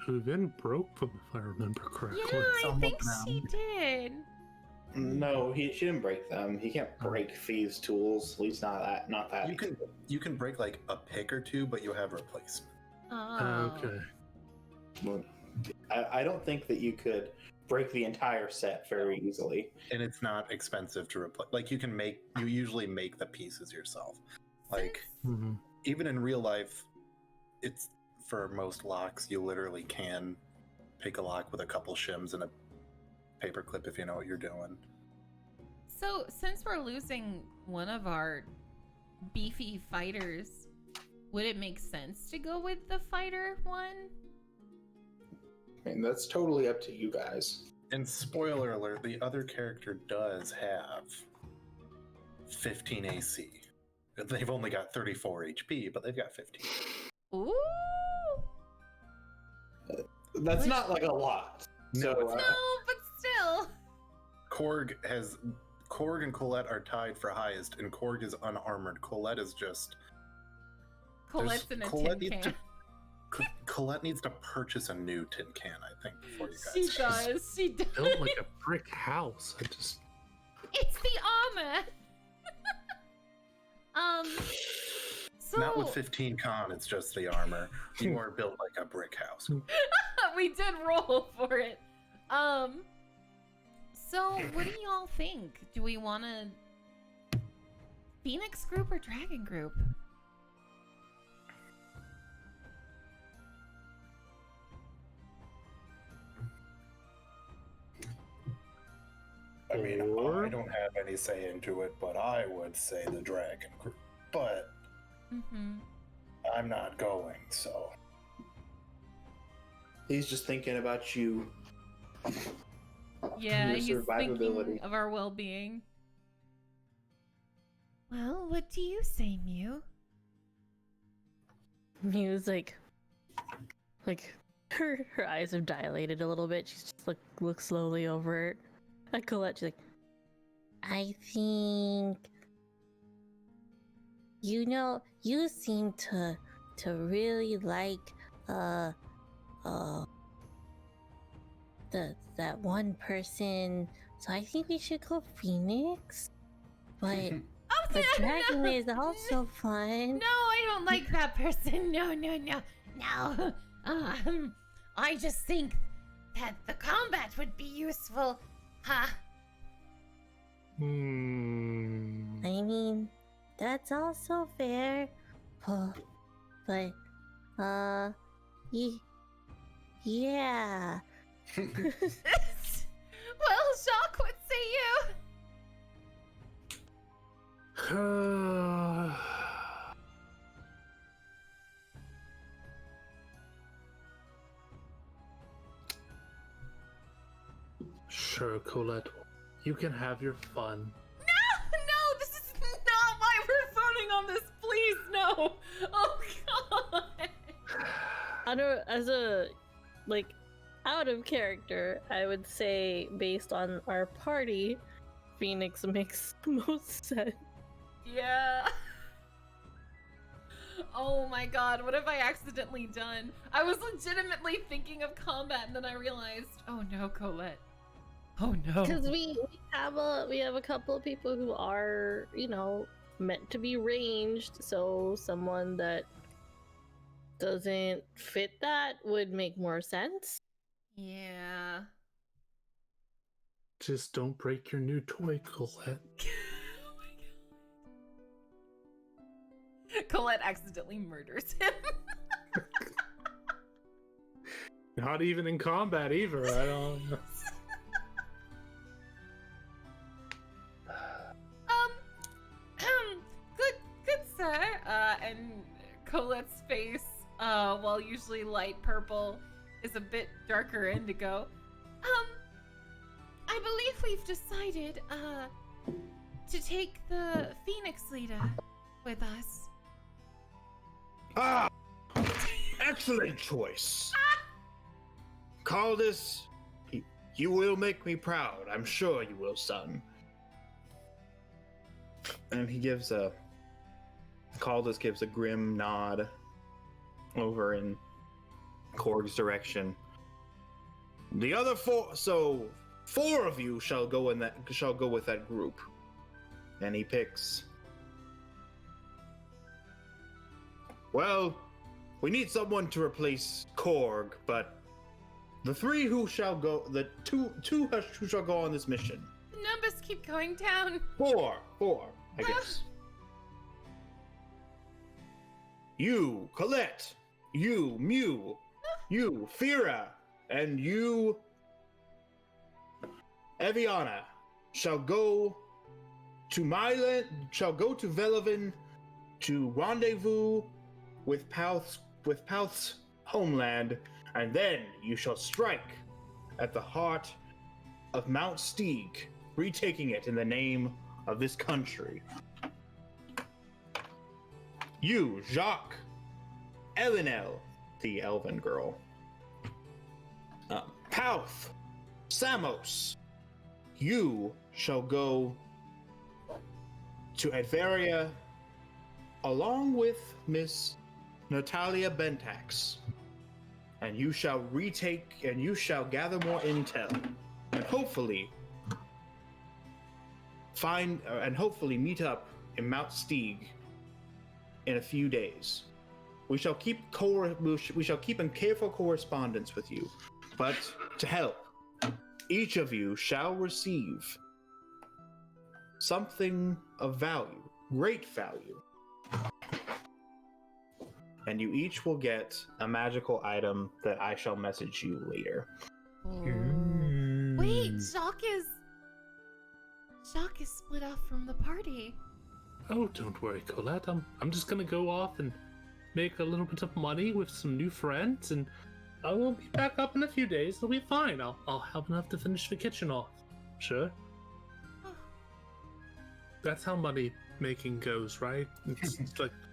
Who then broke them, if I remember correctly. Yeah, I Some think of them. she did. No, she didn't break them. He can't break thieves' tools. At least not that. You can break like a pick or two, but you have replacement. Oh. Okay. Well, I don't think that you could break the entire set very easily. And it's not expensive to replace. Like you usually make the pieces yourself. Like Mm-hmm. even in real life, it's for most locks you literally can pick a lock with a couple shims and a paperclip if you know what you're doing. So, since we're losing one of our beefy fighters, would it make sense to go with the fighter one? I mean, that's totally up to you guys. And spoiler alert, the other character does have 15 AC. They've only got 34 HP, but they've got 15. Ooh! That's not like a lot. So No, but still. Korg and Colette are tied for highest, and Korg is unarmored. Colette is just... Colette's in a Colette tin needs can. Colette needs to purchase a new tin can, I think, before you guys. She does. She does. Built like a brick house. I just. It's the armor. So Not with 15 con, it's just the armor. You are built like a brick house. we did roll for it. So what do y'all think? Do we want to Phoenix group or Dragon group? I mean, Or- I don't have any say into it, but I would say the dragon group. But Mm-hmm. I'm not going, so. he's just thinking about you. Yeah, Your he's survivability. thinking of our well-being. Well, what do you say, Mew? Mew's like her eyes have dilated a little bit. She's just look slowly over it. At Colette, she's like, I think you seem to really like that one person, so I think we should go Phoenix. But Oh, the no, dragon no. is also fun. No, I don't like that person. No. I just think that the combat would be useful. Huh? Hmm. I mean, that's also fair. But, yeah. Well, Jacques, what say you? Sure, Colette. You can have your fun. No, this is not why we're voting on this. Please, no. Oh, God. Out of character, I would say, based on our party, Phoenix makes most sense. Yeah. Oh my God, what have I accidentally done? I was legitimately thinking of combat and then I realized, oh no, Colette. Oh no. Because we have a couple of people who are, meant to be ranged, so someone that doesn't fit that would make more sense. Yeah. Just don't break your new toy, Colette. Colette accidentally murders him. Not even in combat either. I don't know. Good sir. And Colette's face, while usually light purple, is a bit darker indigo. I believe we've decided, to take the Phoenix leader with us. Ah! Excellent choice. Caldus, you will make me proud. I'm sure you will, son. And he gives a... Caldus gives a grim nod over in Korg's direction. The other four... So, 4 of you shall go with that group. And he picks... Well, we need someone to replace Korg, but the 3 who shall go, the two who shall go on this mission. The numbers keep going down. 4, I guess. You, Colette, you, Mew, you, Fira, and you, Eviana, shall go to Velovin to rendezvous with Pouth's homeland, and then you shall strike at the heart of Mount Steeg, retaking it in the name of this country. You, Jacques, Elinel, the elven girl, Pouth, Samos, you shall go to Adveria along with Miss Natalia Bentax, and you shall gather more intel, and hopefully meet up in Mount Steeg in a few days. We shall keep in careful correspondence with you, but to help, each of you shall receive something of value, great value. And you each will get a magical item that I shall message you later. Wait, Jacques is split off from the party. Oh, don't worry, Colette. I'm just gonna go off and make a little bit of money with some new friends, and I will be back up in a few days. It'll be fine. I'll have enough to finish the kitchen off. Sure. That's how money making goes, right?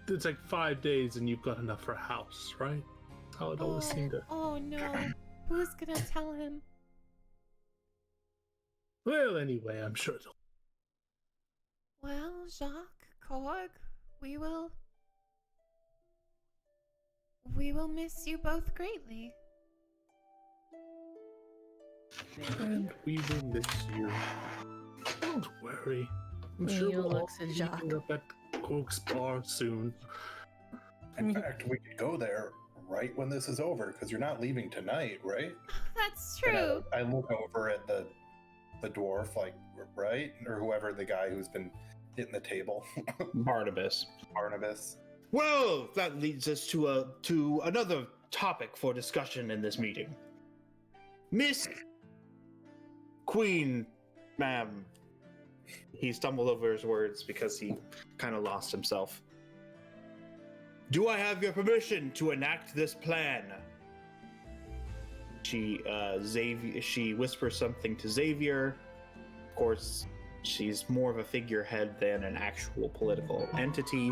It's like 5 days and you've got enough for a house, right? That's how it always seemed to. Oh no. Who's gonna tell him? Well, anyway, I'm sure it'll. Well, Jacques, Korg, we will miss you both greatly. And we will miss you. Don't worry. I'm sure Leo we'll looks all at be Jacques. meeting up at Korg's bar soon. In fact, we could go there right when this is over, because you're not leaving tonight, right? That's And true. I look over at the dwarf, like, right? Or whoever, the guy who's been hitting the table. Barnabas. Barnabas. Well, that leads us to another topic for discussion in this meeting. Miss Queen, ma'am. He stumbled over his words because he kind of lost himself. Do I have your permission to enact this plan? She whispers something to Xavier. Of course, she's more of a figurehead than an actual political entity.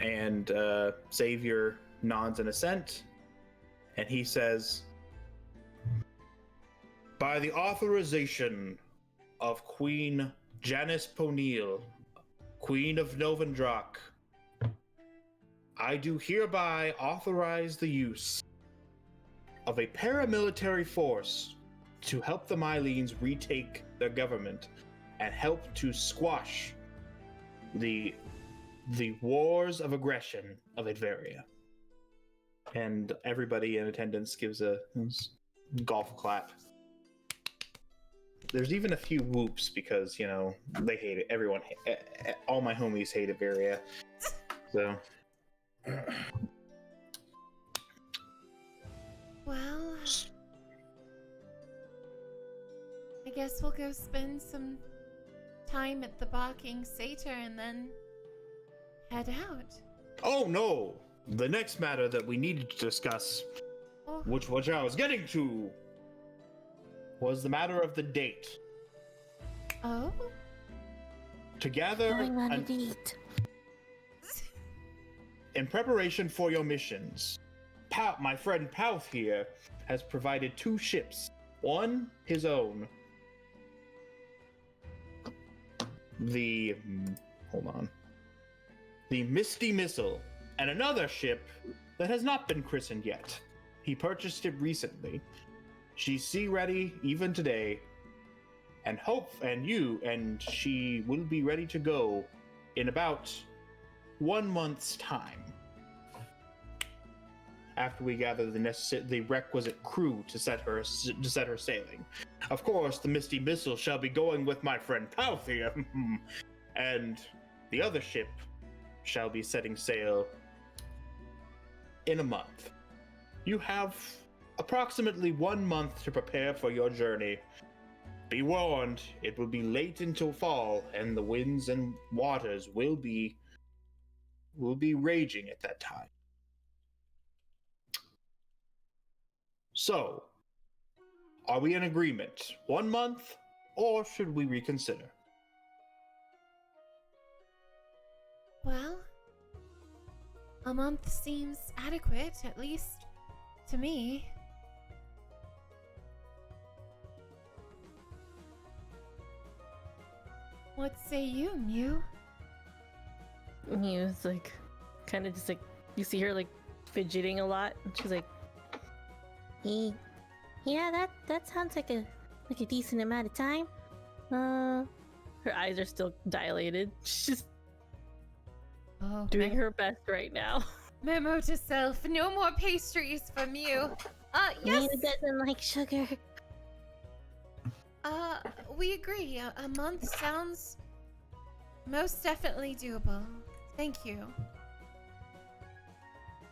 And Xavier nods in assent, and he says, by the authorization of Queen Janice Ponil, Queen of Novendrak, I do hereby authorize the use of a paramilitary force to help the Mylenes retake their government and help to squash the wars of aggression of Adveria. And everybody in attendance gives a golf clap. there's even a few whoops because they hate it. Everyone, all my homies hate Iberia. So. Well, I guess we'll go spend some time at the Barking Satyr and then head out. Oh no! The next matter that we needed to discuss, Oh. which I was getting to, was the matter of the date. Oh? To gather Going on a date. in preparation for your missions, my friend Pouth here has provided 2 ships. One, his own. Hold on. The Misty Missile, and another ship that has not been christened yet. He purchased it recently. She's sea ready even today, and she will be ready to go in about 1 month's time. After we gather the requisite crew to set her sailing. Of course, the Misty Missile shall be going with my friend Pouth here, and the other ship shall be setting sail in a month. You have approximately 1 month to prepare for your journey. Be warned, it will be late into fall, and the winds and waters will be raging at that time. So, are we in agreement? 1 month, or should we reconsider? Well, a month seems adequate, at least to me. What say you, Mew? Mew's like, kind of just like, you see her like fidgeting a lot, and she's like, yeah, that sounds like a decent amount of time. Her eyes are still dilated. She's just Oh, doing her best right now. memo to self: no more pastries from you. Yes. Mew doesn't like sugar. We agree. A month sounds most definitely doable. Thank you.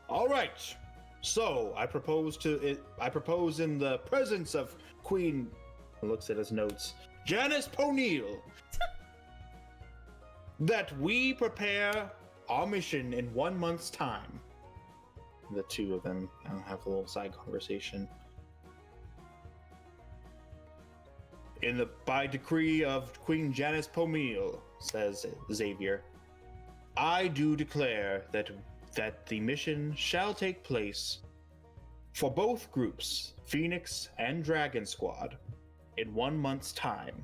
All right. So I propose in the presence of Queen. Looks at his notes. Janice Poniel. That we prepare our mission in 1 month's time. The 2 of them have a little side conversation. By decree of Queen Janice Poniel, says Xavier, I do declare that the mission shall take place for both groups, Phoenix and Dragon Squad, in 1 month's time.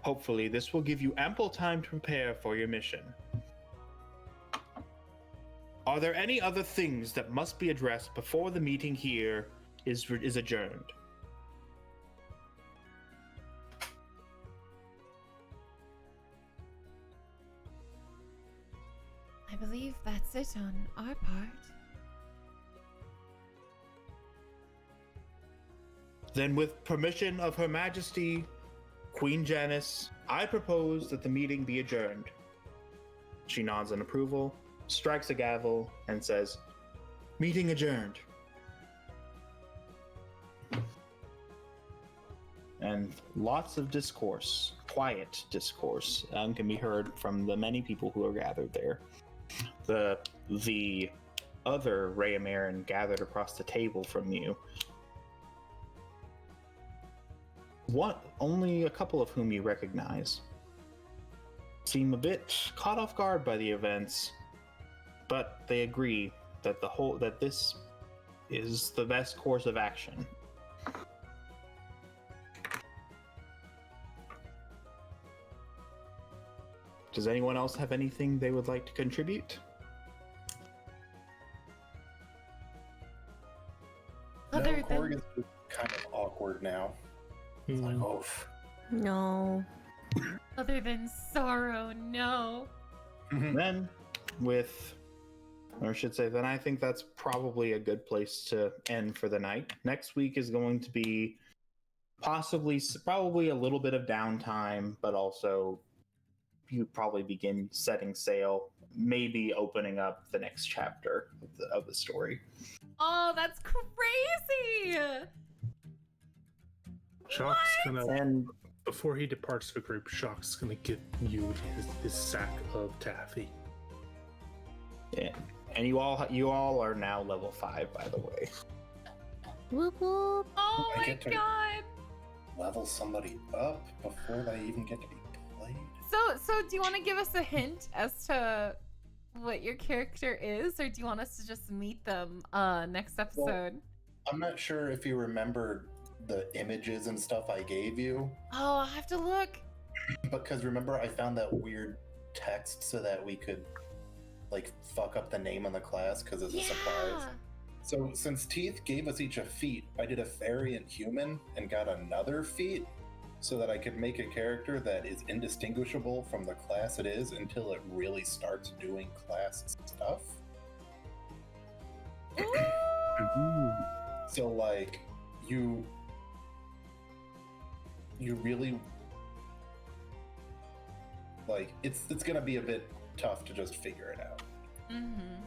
Hopefully, this will give you ample time to prepare for your mission. Are there any other things that must be addressed before the meeting here is adjourned? I believe that's it on our part. Then, with permission of Her Majesty, Queen Janice, I propose that the meeting be adjourned. She nods in approval, strikes a gavel, and says, "Meeting adjourned." And lots of discourse, quiet discourse, can be heard from the many people who are gathered there. The other Rayamaran gathered across the table from you. Only a couple of whom you recognize. Seem a bit caught off guard by the events, but they agree that this is the best course of action. Does anyone else have anything they would like to contribute? Other than Corrigan's kind of awkward now. It's like, oh, No. other than sorrow, no. Then, then I think that's probably a good place to end for the night. Next week is going to be probably a little bit of downtime, but also you probably begin setting sail, maybe opening up the next chapter of the story. Oh, that's crazy! Shock's gonna, And before he departs the group, Shock's gonna give you his sack of taffy. yeah, and you all are now level 5, by the way. Whoop whoop. Oh I my get to- god! Level somebody up before they even get to be played. So do you want to give us a hint as to what your character is, or do you want us to just meet them next episode? I'm not sure if you remember the images and stuff I gave you, Oh, I'll have to look. because remember I found that weird text so that we could like fuck up the name of the class because it's a surprise. So since Teeth gave us each a feat, I did a variant human and got another feat so that I could make a character that is indistinguishable from the class it is until it really starts doing class stuff. So like you really like it's gonna be a bit tough to just figure it out. Mm-hmm.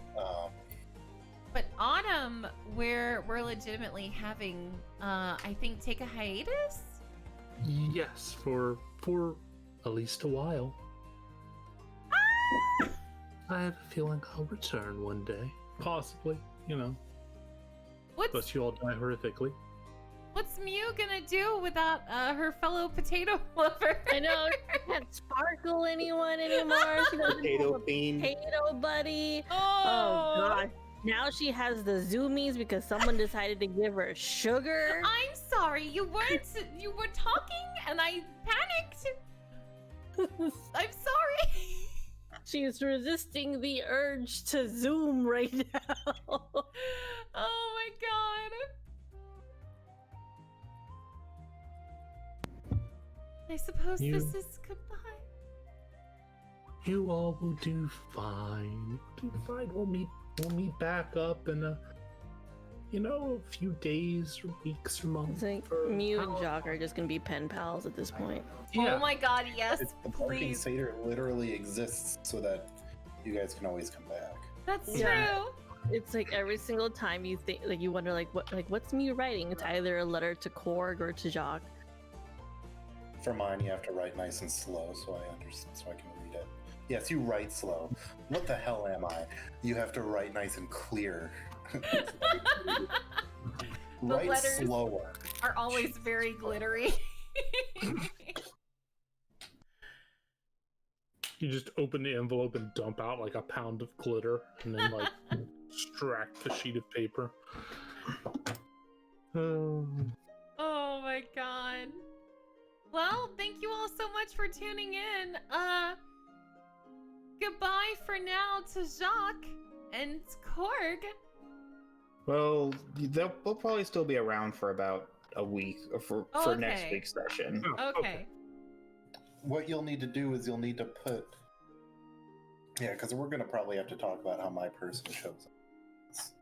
But Autumn, we're legitimately having, I think, take a hiatus. Yes, for at least a while. I have a feeling I'll return one day. Possibly, What's But you all die horrifically. what's Mew gonna do without her fellow potato lover? I know she can't sparkle anyone anymore. She doesn't Potato have a fiend. potato buddy. Oh, Oh gosh. Now she has the zoomies because someone decided to give her sugar. I'm sorry. You were talking and I panicked. I'm sorry. She's resisting the urge to zoom right now. Oh my god. I suppose You- this is goodbye. You all will do fine. Do fine. We'll meet back up in a few days or weeks or months. I think or Mew and how- Jock are just gonna be pen pals at this point. Yeah. Oh my god, yes, The parking please. satyr literally exists so that you guys can always come back. That's Yeah. true. It's like every single time you think, like you wonder, what's Mew writing? It's either a letter to Korg or to Jock. For mine, you have to write nice and slow so I understand, so I can read it. Yes, you write slow. What the hell am I? You have to write nice and clear. Write letters- slower. Are always very glittery. You just open the envelope and dump out like a pound of glitter, and then like extract the sheet of paper. Oh my god. Well, thank you all so much for tuning in. Goodbye for now to Jacques and Korg. Well, they'll probably still be around for about a week for next Okay. week's session. Oh, Okay. What you'll need to do is you'll need to put. Yeah, because we're going to probably have to talk about how my person shows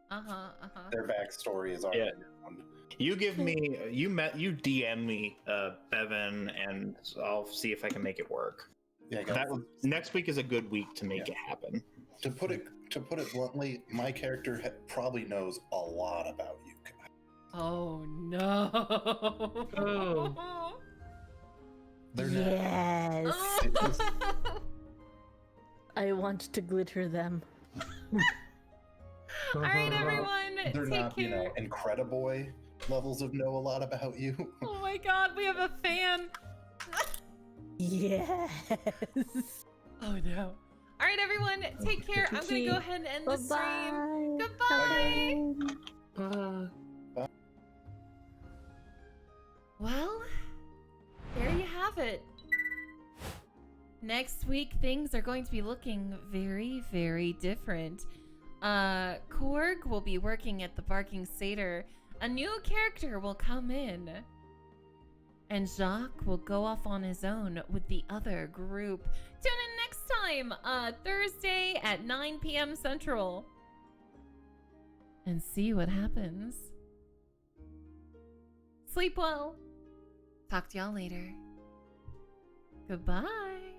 up. Their backstory is already known. You give me, you DM me, Bevan, and I'll see if I can make it work. Yeah, guys, Next week is a good week to make it happen. to put it bluntly, my character probably knows a lot about you guys. Oh no. Oh. They're not. Yes, Oh. I want to glitter them. All right, everyone. They're Take not, care. Incrediboy levels of know a lot about you. Oh my god, we have a fan. Yes. Oh no. All right, everyone. Take care. I'm going to go ahead and end the stream. Bye-bye. Goodbye. Bye. Well, there you have it. Next week, things are going to be looking very, very different. Korg will be working at the Barking Satyr. A new character will come in. And Jacques will go off on his own with the other group. Tune in next time, Thursday at 9 p.m. Central. And see what happens. Sleep well. Talk to y'all later. Goodbye.